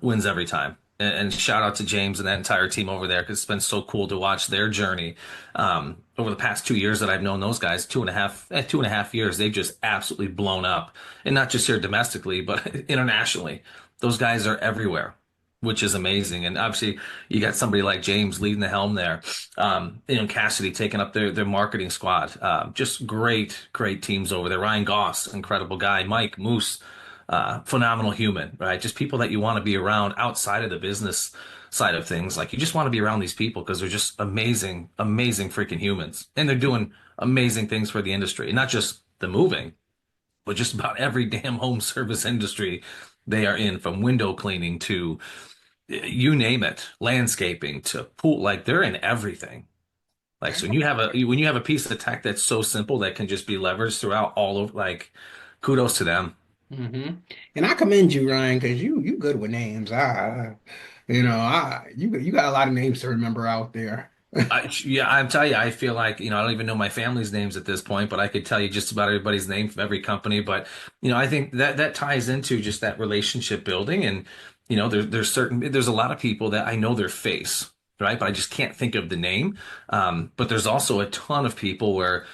wins every time. And shout out to James and that entire team over there because it's been so cool to watch their journey over the past 2 years that I've known those guys. 2.5 years, they've just absolutely blown up, and not just here domestically, but internationally. Those guys are everywhere, which is amazing. And obviously, you got somebody like James leading the helm there. Cassidy taking up their marketing squad. Just great teams over there. Ryan Goss, incredible guy. Mike Moose, phenomenal human, right? Just people that you want to be around outside of the business side of things. Like you just want to be around these people because they're just amazing, amazing freaking humans. And they're doing amazing things for the industry, not just the moving, but just about every damn home service industry they are in, from window cleaning to you name it, landscaping to pool. Like they're in everything. Like so when you have a piece of tech that's so simple that can just be leveraged throughout all of, like, kudos to them. hmm And I commend you, Ryan, because you good with names. You got a lot of names to remember out there. Yeah, I'm telling you, I feel like, I don't even know my family's names at this point, but I could tell you just about everybody's name from every company. But, I think that ties into just that relationship building. And, there's a lot of people that I know their face, right? But I just can't think of the name. But there's also a ton of people where,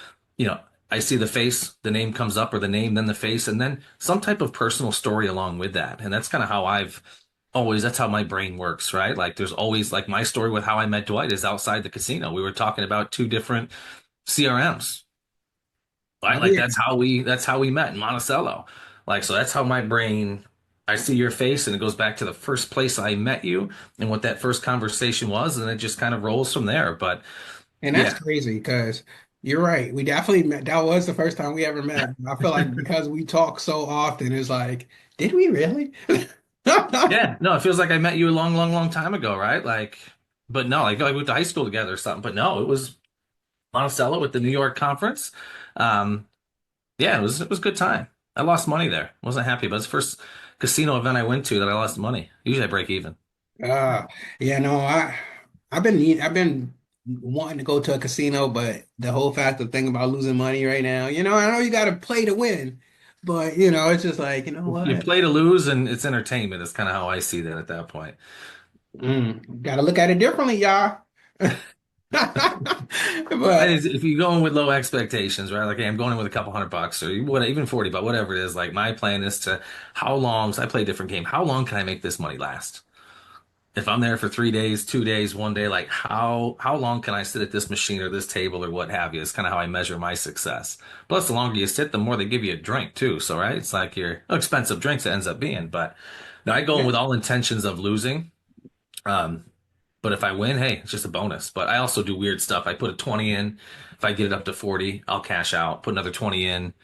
I see the face, the name comes up, or the name, then the face, and then some type of personal story along with that. And that's kind of how that's how my brain works, right? Like there's always, like, my story with how I met Dwight is outside the casino. We were talking about two different CRMs, right? Oh Like yeah. that's how we met in Monticello. Like, so that's how my brain, I see your face and it goes back to the first place I met you and what that first conversation was, and it just kind of rolls from there. But And that's yeah, crazy because you're right. We definitely met. That was the first time we ever met. I feel like because we talk so often, it's like, did we really? yeah, no, it feels like I met you a long, long, long time ago, right? Like, but no, like we went to high school together or something. But no, it was Monticello with the New York conference. Um, Yeah, it was a good time. I lost money there. Wasn't happy, but it's the first casino event I went to that I lost money. Usually I break even. Uh, yeah, no, I've been wanting to go to a casino, but the whole fact of thinking about losing money right now, I know you got to play to win, But you know, it's just like, you know You what? play to lose, and it's entertainment. It's kind of how I see that at that point. Gotta look at it differently, y'all. But If you go in with low expectations, right? Like, hey, I'm going in with a couple $100 or what, even 40, but whatever it is. Like, my plan is to how long? So I play a different game. How long can I make this money last? If I'm there for 3 days, 2 days, one day, like how long can I sit at this machine or this table or what have you? Is kind of how I measure my success. Plus, the longer you sit, the more they give you a drink too. So, right, it's like your expensive drinks it ends up being. But no, I go in yeah, with all intentions of losing. Um, but if I win, hey, it's just a bonus. But I also do weird stuff. I put a 20 in. If I get it up to 40, I'll cash out. Put another 20 in.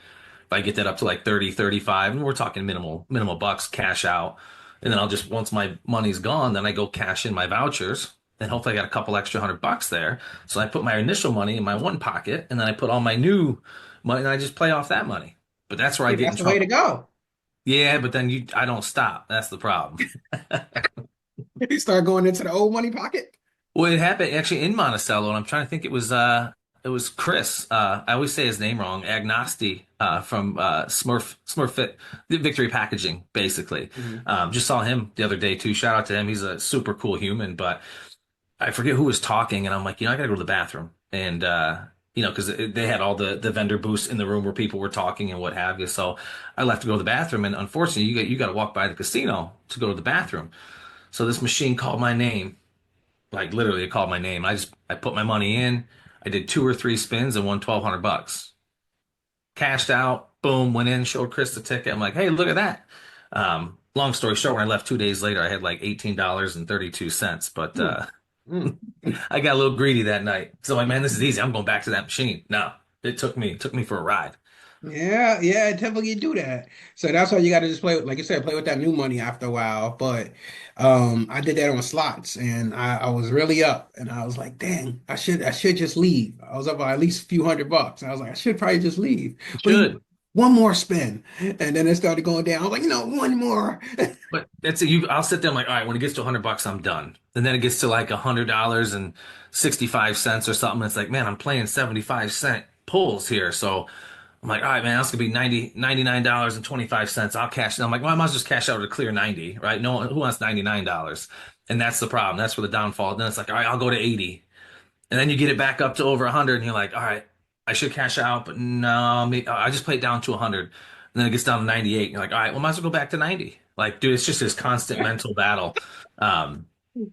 If I get that up to like 30, 35, and we're talking minimal bucks, cash out. And then I'll just, once my money's gone, then I go cash in my vouchers. And hopefully I got a couple extra $100 there. So I put my initial money in my one pocket, and then I put all my new money, and I just play off that money. But that's where I get in that's the way to trouble. go. Yeah, but then I don't stop. That's the problem. You start going into the old money pocket. Well, it happened actually in Monticello, and I'm trying to think it was Chris. I always say his name wrong. Agnosti from Smurfit Victory Packaging, basically. Mhm. Just saw him the other day too. Shout out to him. He's a super cool human, but I forget who was talking, and I'm like, I gotta go to the bathroom, and because they had all the vendor booths in the room where people were talking and what have you. So I left to go to the bathroom, and unfortunately, you got to walk by the casino to go to the bathroom. So this machine called my name, like literally it called my name. I put my money in. I did 2 or 3 spins and won 1,200 bucks. Cashed out, boom, went in, showed Chris the ticket. I'm like, hey, look at that. Long story short, when I left 2 days later, I had like $18.32. But Mm, mm. I got a little greedy that night. So I'm like, man, this is easy. I'm going back to that machine. No, it took me for a ride. Yeah, yeah, typically do that. So that's why you got to just play with, like you said, play with that new money after a while. But I did that on slots, and I was really up, and I was like, dang, I should just leave. I was up by at least a few $100. I was like, I should probably just leave. You But should. one more spin, and then it started going down. I was like, one more. But that's it. I'll sit there. I'm like, all right, when it gets to $100, I'm done. And then it gets to like $100.65 or something. It's like, man, I'm playing 75 cent pulls here. So I'm like, all right, man, that's gonna be $99.25. I'll cash it. I'm like, well, I might as well just cash out to clear 90, right? No one who wants $99. And that's the problem. That's where the downfall. Then it's like, all right, I'll go to 80. And then you get it back up to over 100, and you're like, all right, I should cash out, but no, I just play it down to 100. And then it gets down to 98. And you're like, all right, well, might as well go back to 90. Like, dude, it's just this constant mental battle. Um,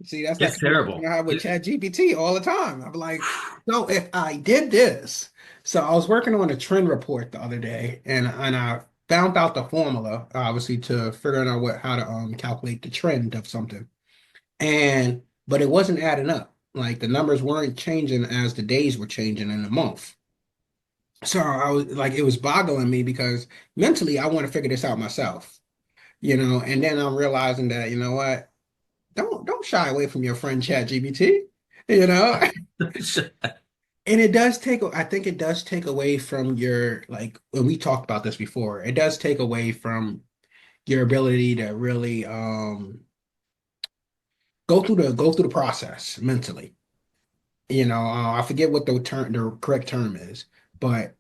See, that's that it's conversation terrible. I have with ChatGPT all the time. I'm like, so if I did this, so I was working on a trend report the other day, and I found out the formula, obviously, to figuring out how to calculate the trend of something, and but it wasn't adding up. Like the numbers weren't changing as the days were changing in the month. So I was like, it was boggling me because mentally I want to figure this out myself, and then I'm realizing that, you know what? Don't shy away from your friend ChatGPT, you know. And it does take, I think it does take away from your, like when we talked about this before, it does take away from your ability to really go through the process mentally. I forget what the correct term is, but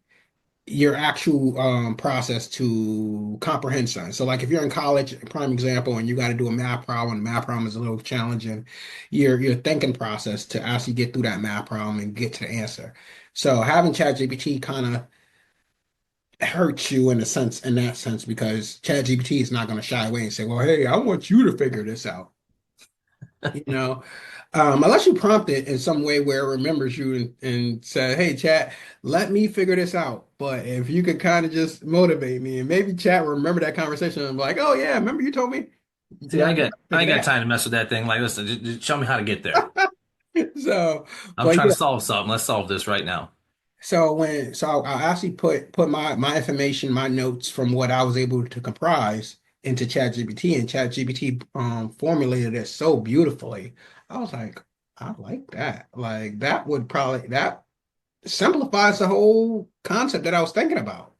your actual process to comprehend something. So like if you're in college, prime example, and you got to do a math problem, the math problem is a little challenging, your thinking process to actually get through that math problem and get to the answer. So having ChatGPT kind of hurts you in that sense, because ChatGPT is not going to shy away and say, well, hey, I want you to figure this out. You know, unless you prompt it in some way where it remembers you and say, "Hey, chat, let me figure this out." But if you could kind of just motivate me, and maybe chat will remember that conversation and be like, "Oh yeah, remember you told me." See, Now I figure ain't got that time to mess with that thing. Like, listen, just show me how to get there. out. So, I'm but trying to yeah, solve something. Let's solve this right now. I actually put my information, my notes from what I was able to comprise into ChatGPT, and ChatGPT formulated it so beautifully. I was like, I like that. Like that simplifies the whole concept that I was thinking about.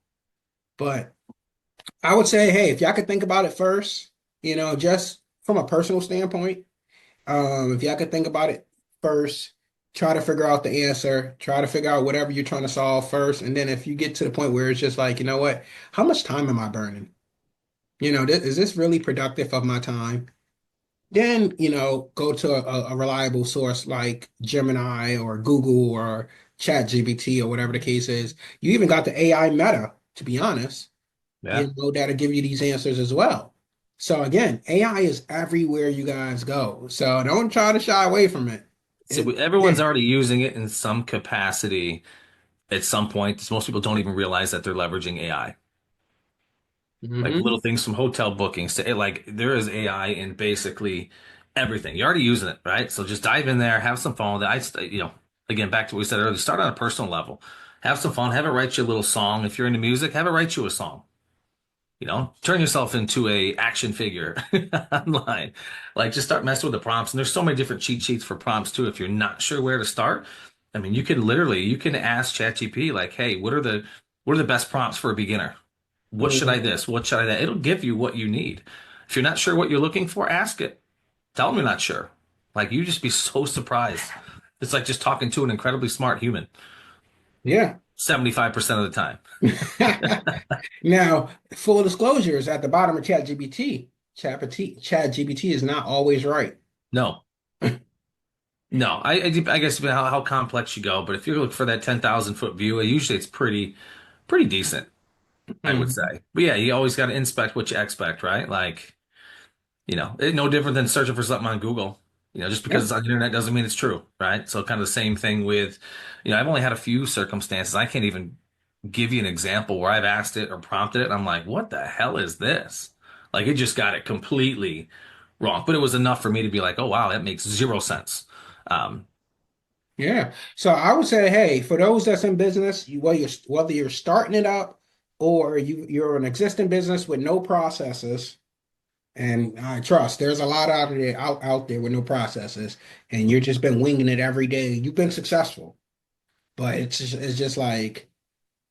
But I would say, hey, if y'all could think about it first, just from a personal standpoint, if y'all could think about it first, try to figure out the answer, try to figure out whatever you're trying to solve first. And then if you get to the point where it's just like, you know what, how much time am I burning? Is this really productive of my time? Then, go to a reliable source like Gemini or Google or ChatGPT or whatever the case is. You even got the AI Meta, to be honest, Yeah. that'll give you these answers as well. So again, AI is everywhere you guys go. So don't try to shy away from it. So Yeah. everyone's already using it in some capacity at some point. Most people don't even realize that they're leveraging AI. Like Hmm. little things from hotel bookings to like there is AI in basically everything. You're already using it, right? So just dive in there, have some fun with it. Again, back to what we said earlier, start on a personal level. Have some fun, have it write you a little song. If you're into music, have it write you a song. Turn yourself into a action figure online. Like just start messing with the prompts. And there's so many different cheat sheets for prompts too. If you're not sure where to start, I mean, you can ask ChatGPT like, hey, what are the best prompts for a beginner? What should I Hmm. this? What should I that? It'll give you what you need. If you're not sure what you're looking for, ask it. Tell them you're not sure. Like you just be so surprised. It's like just talking to an incredibly smart human Yeah. 75% of the time. Now, full disclosure is at the bottom of ChatGPT. ChatGPT is not always right. No, no. I guess how complex you go, but if you're looking for that 10,000 foot view, usually it's pretty decent, I would Mhm. say. But yeah, you always got to inspect what you expect, right? Like, it's no different than searching for something on Google. Just because Yeah. it's on the internet doesn't mean it's true, right? So kind of the same thing with, I've only had a few circumstances. I can't even give you an example where I've asked it or prompted it, and I'm like, what the hell is this? Like it just got it completely wrong. But it was enough for me to be like, oh wow, that makes zero sense. Um, Yeah. So I would say, hey, for those that's in business, whether you're starting it up or you're an existing business with no processes, and I trust there's a lot out there with no processes, and you've just been winging it every day. You've been successful, but it's just like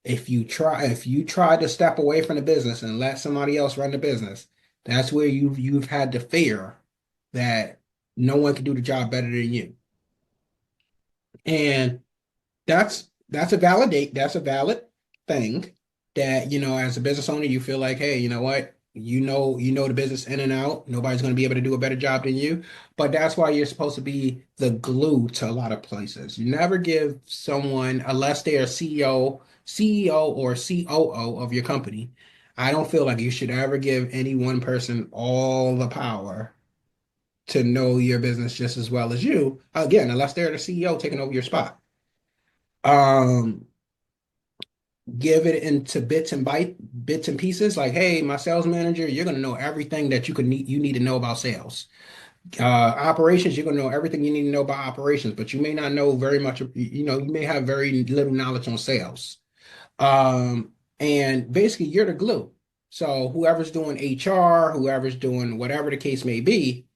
if you try to step away from the business and let somebody else run the business, that's where you've had the fear that no one can do the job better than you. And that's a valid thing that, as a business owner, you feel like, hey, you know what? You know the business in and out. Nobody's going to be able to do a better job than you. But that's why you're supposed to be the glue to a lot of places. You never give someone, unless they are CEO or COO of your company. I don't feel like you should ever give any one person all the power to know your business just as well as you. Again, unless they're the CEO taking over your spot. Um, give it into bits and pieces. Like, hey, my sales manager, you're gonna know everything that you need to know about sales. Operations, you're gonna know everything you need to know about operations, but you may not know very much. You may have very little knowledge on sales. And basically, you're the glue. So whoever's doing HR, whoever's doing whatever the case may be,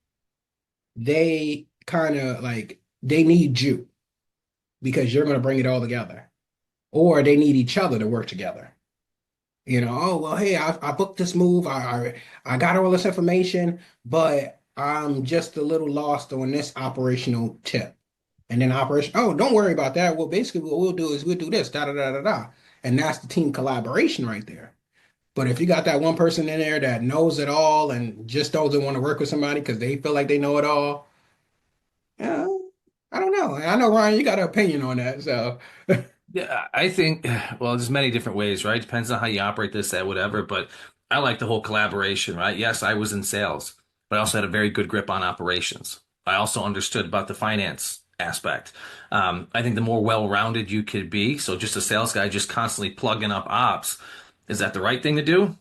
they kind of like they need you because you're gonna bring it all together, or they need each other to work together. Oh, well, hey, I booked this move. I got all this information, but I'm just a little lost on this operational tip. And then oh, don't worry about that. Well, basically, what we'll do is we'll do this, da da da da da. And that's the team collaboration right there. But if you got that one person in there that knows it all and just doesn't want to work with somebody because they feel like they know it all, yeah, I don't know. I know, Ryan, you got an opinion on that. So, Yeah, I think, well, there's many different ways, right? Depends on how you operate this, that, whatever. But I like the whole collaboration, right? Yes, I was in sales, but I also had a very good grip on operations. I also understood about the finance aspect. I think the more well-rounded you could be, so just a sales guy just constantly plugging up ops, is that the right thing to do?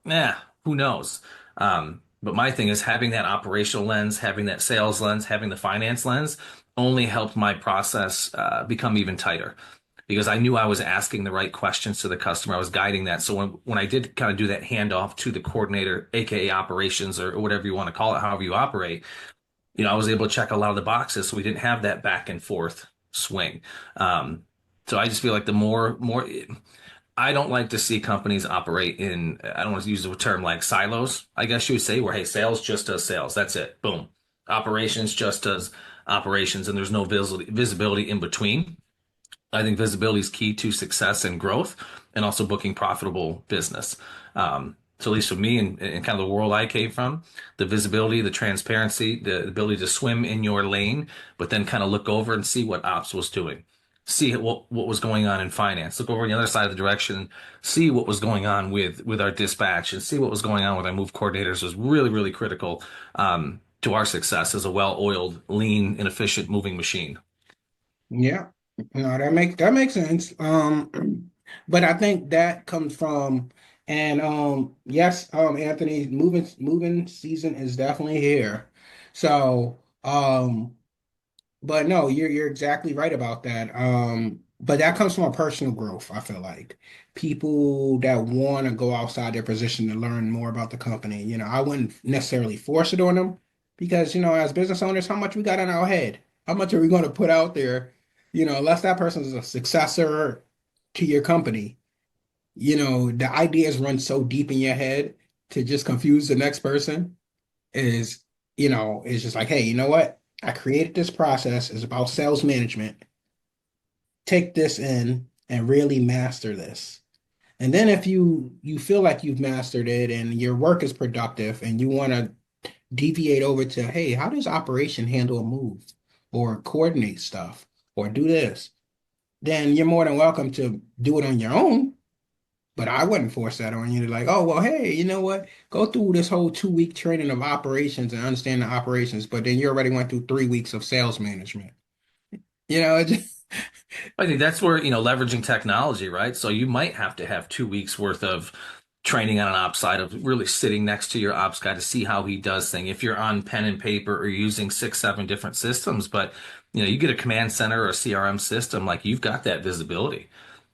Yeah, who knows? But my thing is having that operational lens, having that sales lens, having the finance lens only helped my process become even tighter because I knew I was asking the right questions to the customer. I was guiding that. So when I did kind of do that handoff to the coordinator, aka operations or whatever you want to call it, however you operate, I was able to check a lot of the boxes. So we didn't have that back and forth swing. Um, so I just feel like the more I don't like to see companies operate in, I don't want to use the term like silos, I guess you would say, where, hey, sales just does sales. That's it. Boom. Operations just does operations and there's no visibility in between. I think visibility is key to success and growth and also booking profitable business. So at least for me and kind of the world I came from, the visibility, the transparency, the ability to swim in your lane, but then kind of look over and see what ops was doing. See what was going on in finance. Look over on the other side of the direction, see what was going on with our dispatch and see what was going on with our move coordinators was really, really critical to our success as a well-oiled, lean, and efficient moving machine. Yeah, no, that makes sense. But I think that comes from, and yes, Anthony, moving season is definitely here. So, but no, you're exactly right about that. But that comes from a personal growth, I feel like. People that want to go outside their position to learn more about the company. I wouldn't necessarily force it on them because, as business owners, how much we got in our head? How much are we going to put out there? Unless that person is a successor to your company, the ideas run so deep in your head to just confuse the next person is, is just like, hey, you know what? I created this process. It's about sales management. Take this in and really master this. And then if you feel like you've mastered it and your work is productive and you want to deviate over to, hey, how does operation handle a move or coordinate stuff or do this? Then you're more than welcome to do it on your own. But I wouldn't force that on you to like, oh, well, hey, you know what? Go through this whole 2 week training of operations and understand the operations, but then you already went through 3 weeks of sales management. It just, I think that's where, leveraging technology, right? So you might have to have 2 weeks worth of training on an ops side of really sitting next to your ops guy to see how he does things. If you're on pen and paper or using 6, 7 different systems, but you get a command center or a CRM system, like you've got that visibility.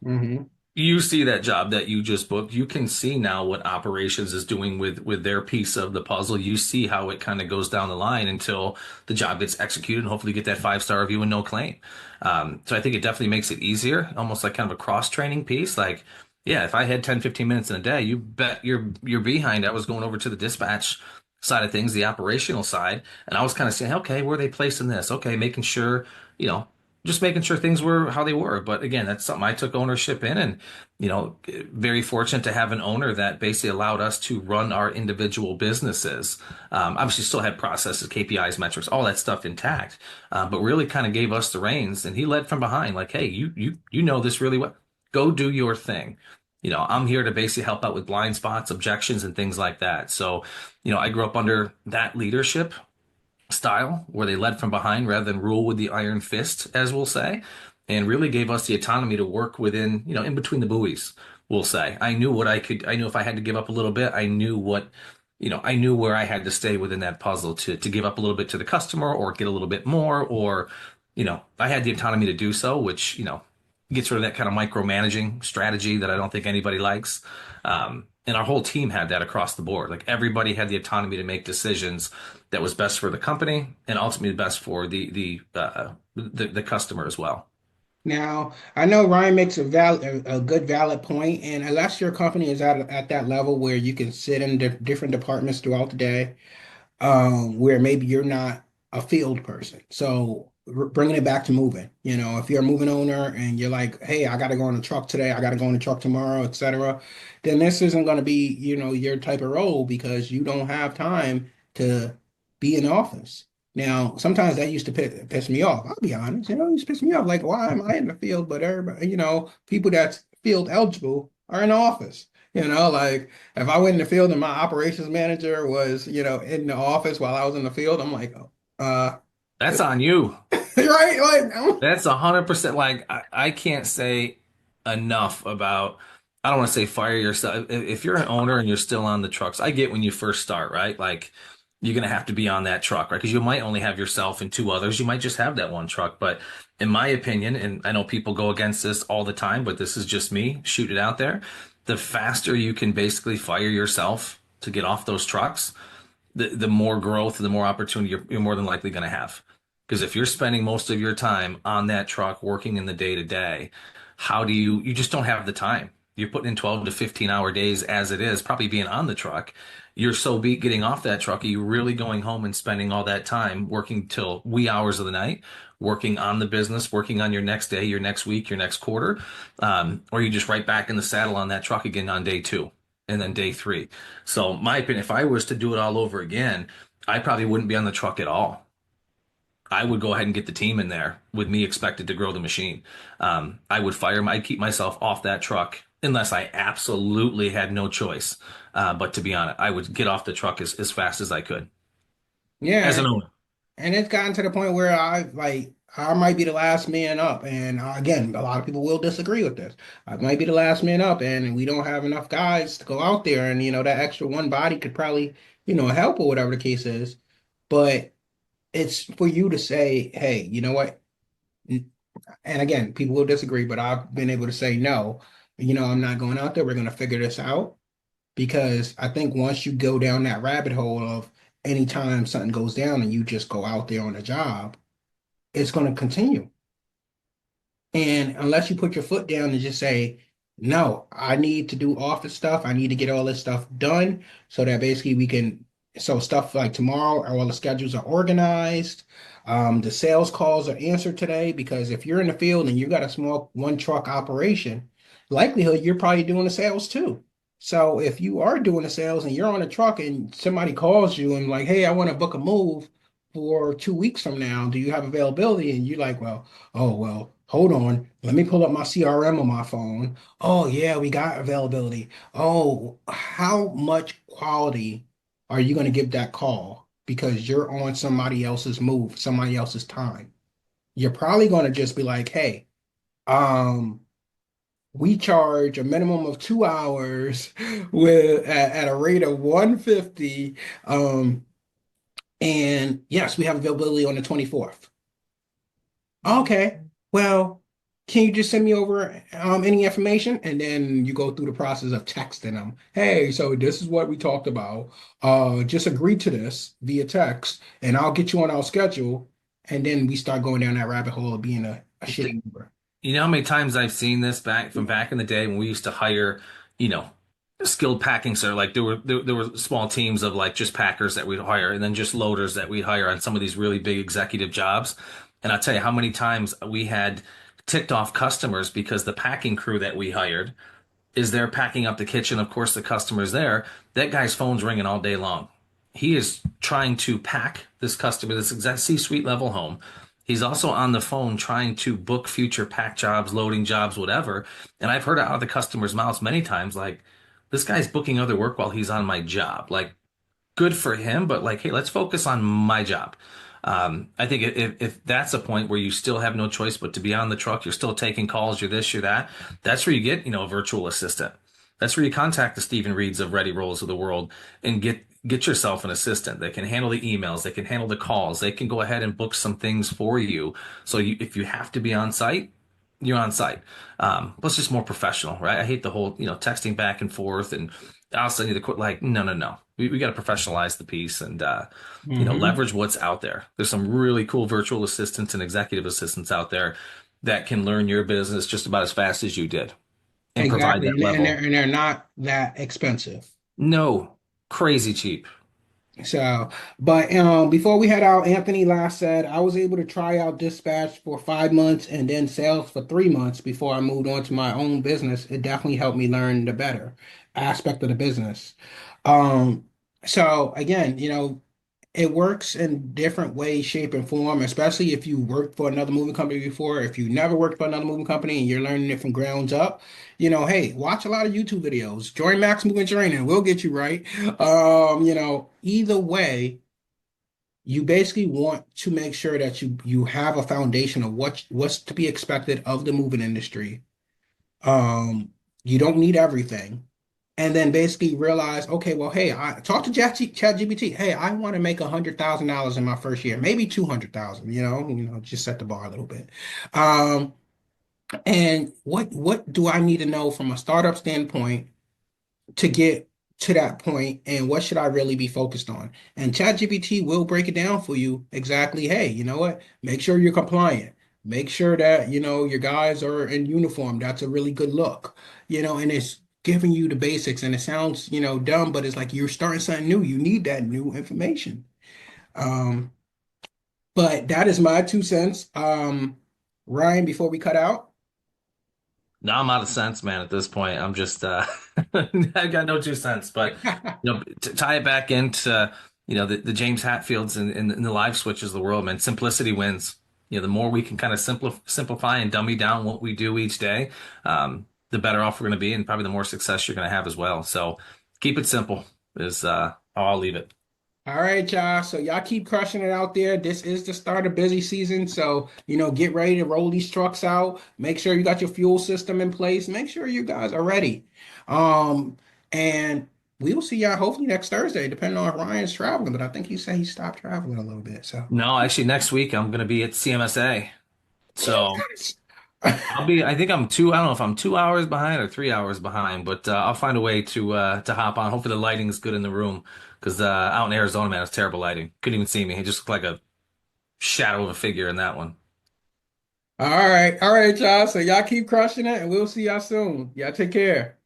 Mhm. You see that job that you just booked, you can see now what operations is doing with their piece of the puzzle. You see how it kind of goes down the line until the job gets executed and hopefully get that 5-star review and no claim. So I think it definitely makes it easier, almost like kind of a cross training piece. Like, yeah, if I had 10, 15 minutes in a day, you bet you're behind. I was going over to the dispatch side of things, the operational side, and I was kind of saying, okay, where are they placing this? Okay, making sure, just making sure things were how they were. But again, that's something I took ownership in and, very fortunate to have an owner that basically allowed us to run our individual businesses. Obviously still had processes, KPIs, metrics, all that stuff intact, but really kind of gave us the reins and he led from behind like, hey, you know this really well. Go do your thing. I'm here to basically help out with blind spots, objections, and things like that. So, I grew up under that leadership style where they led from behind rather than rule with the iron fist, as we'll say, and really gave us the autonomy to work within, in between the buoys, we'll say. I knew I knew if I had to give up a little bit, I knew I knew where I had to stay within that puzzle to give up a little bit to the customer or get a little bit more, or, I had the autonomy to do so, which, gets rid of that kind of micromanaging strategy that I don't think anybody likes. And our whole team had that across the board. Like everybody had the autonomy to make decisions that was best for the company and ultimately best for the customer as well. Now, I know Ryan makes a good valid point, and unless your company is at that level where you can sit in different departments throughout the day, where maybe you're not a field person. So bringing it back to moving, if you're a moving owner and you're like, hey, I got to go on a truck today, I got to go on a truck tomorrow, etc., then this isn't going to be, your type of role because you don't have time to be in the office. Now, sometimes that used to piss me off. I'll be honest, it used to piss me off. Like, why am I in the field? But everybody, people that's field eligible are in the office. Like if I went in the field and my operations manager was, in the office while I was in the field, I'm like, uh, That's on you. right? Like, That's 100%. Like I can't say enough about. I don't want to say fire yourself. If you're an owner and you're still on the trucks, I get when you first start, right? Like you're gonna have to be on that truck, right? Because you might only have yourself and 2 others. You might just have that one truck. But in my opinion, and I know people go against this all the time, but this is just me, shoot it out there. The faster you can basically fire yourself to get off those trucks, the more growth, the more opportunity you're more than likely going to have. Because if you're spending most of your time on that truck working in the day to day, how do you just don't have the time. You're putting in 12 to 15 hour days as it is, probably being on the truck. you're so beat getting off that truck. Are you really going home and spending all that time working till wee hours of the night, working on the business, working on your next day, your next week, your next quarter? Or are you just right back in the saddle on that truck again on day two and then day three? So my opinion, if I was to do it all over again, I probably wouldn't be on the truck at all. I would go ahead and get the team in there with me expected to grow the machine. I would fire, I'd keep myself off that truck unless I absolutely had no choice. But to be honest, I would get off the truck as fast as I could as Yeah, an owner. and it's gotten to the point where I might be the last man up, and again, a lot of people will disagree with this. I might be the last man up, and we don't have enough guys to go out there, and that extra one body could probably help or whatever the case is. But it's for you to say, hey, you know what? And again, people will disagree, but I've been able to say no. I'm not going out there. We're going to figure this out because I think once you go down that rabbit hole of anytime something goes down and you just go out there on a job, it's going to continue. And unless you put your foot down and just say, no, I need to do office stuff. I need to get all this stuff done so that basically so stuff like tomorrow, all the schedules are organized. The sales calls are answered today because if you're in the field and you got a small one truck operation, likelihood you're probably doing the sales too. So if you are doing the sales and you're on a truck and somebody calls you and like, hey, I want to book a move for 2 weeks from now, do you have availability? And you're like, well, hold on. Let me pull up my CRM on my phone. Oh, yeah, we got availability. Oh, how much quality are you going to give that call? Because you're on somebody else's move, somebody else's time. You're probably going to just be like, hey, um, we charge a minimum of 2 hours at a rate of 150. And yes, we have availability on the 24th. Okay. Well, can you just send me over any information? And then you go through the process of texting them. Hey, so this is what we talked about. Just agree to this via text, and I'll get you on our schedule. And then we start going down that rabbit hole of being a shitty Uber. You know how many times I've seen this back in the day when we used to hire, you know, skilled packing, sir. Like there were small teams of like just packers that we'd hire, and then just loaders that we'd hire on some of these really big executive jobs. And I'll tell you how many times we had ticked off customers because the packing crew that we hired is there packing up the kitchen. Of course, the customer's there. That guy's phone's ringing all day long. He is trying to pack this customer, this exact C-suite level home. He's also on the phone trying to book future pack jobs, loading jobs, whatever. And I've heard it out of the customer's mouths many times, like, this guy's booking other work while he's on my job. Like, good for him, but like, hey, let's focus on my job. I think if that's a point where you still have no choice but to be on the truck, you're still taking calls, you're this, you're that, that's where you get, a virtual assistant. That's where you contact the Stephen Reeds of Ready Rolls of the world and get yourself an assistant. They can handle the emails, they can handle the calls, they can go ahead and book some things for you. So if you have to be on site, you're on site. But it's just more professional, right? I hate the whole, texting back and forth and I'll send you the quote. Like, no, no, no. We got to professionalize the piece and, Hmm. leverage what's out there. There's some really cool virtual assistants and executive assistants out there that can learn your business just about as fast as you did and provide Exactly. that And level. they're not that expensive. No, crazy cheap. So, but before we head out, Anthony last said I was able to try out dispatch for 5 months and then sales for 3 months before I moved on to my own business. It definitely helped me learn the better aspect of the business. Um, so again, it works in different ways, shape, and form, especially if you worked for another moving company before. If you never worked for another moving company and you're learning it from grounds up, hey, watch a lot of YouTube videos. Join Max Moving Training. We'll get you right. Either way, you basically want to make sure that you have a foundation of what's to be expected of the moving industry. You don't need everything and then basically realize, okay, well, hey, I talk to ChatGPT. Hey, I want to make $100,000 in my first year, maybe 200,000. Just set the bar a little bit. Um, and what do I need to know from a startup standpoint to get to that point, and what should I really be focused on? And ChatGPT will break it down for you exactly. Hey, you know what? Make sure you're compliant. Make sure that your guys are in uniform. That's a really good look. And it's giving you the basics, and it sounds, dumb, but it's like you're starting something new. You need that new information. Um, but that is my 2 cents. Ryan, before we cut out. Now I'm out of sense, man, at this point. I'm just I got no 2 cents. But to tie it back into the James Hatfields and the live switches of the world, man, simplicity wins. The more we can kind of simplify and dummy down what we do each day, the better off we're going to be, and probably the more success you're going to have as well. So keep it simple is how I'll leave it. All right, y'all. So y'all keep crushing it out there. This is the start of busy season. So, get ready to roll these trucks out. Make sure you got your fuel system in place. Make sure you guys are ready. And we will see y'all hopefully next Thursday, depending on if Ryan's traveling. But I think he said he stopped traveling a little bit. So, No, actually, next week I'm going to be at CMSA. So I think I don't know if I'm 2 hours behind or 3 hours behind, but I'll find a way to hop on. Hopefully the lighting is good in the room because out in Arizona, man, it's terrible lighting. Couldn't even see me. It just looked like a shadow of a figure in that one. all right, y'all. So y'all keep crushing it, and we'll see y'all soon. Y'all take care.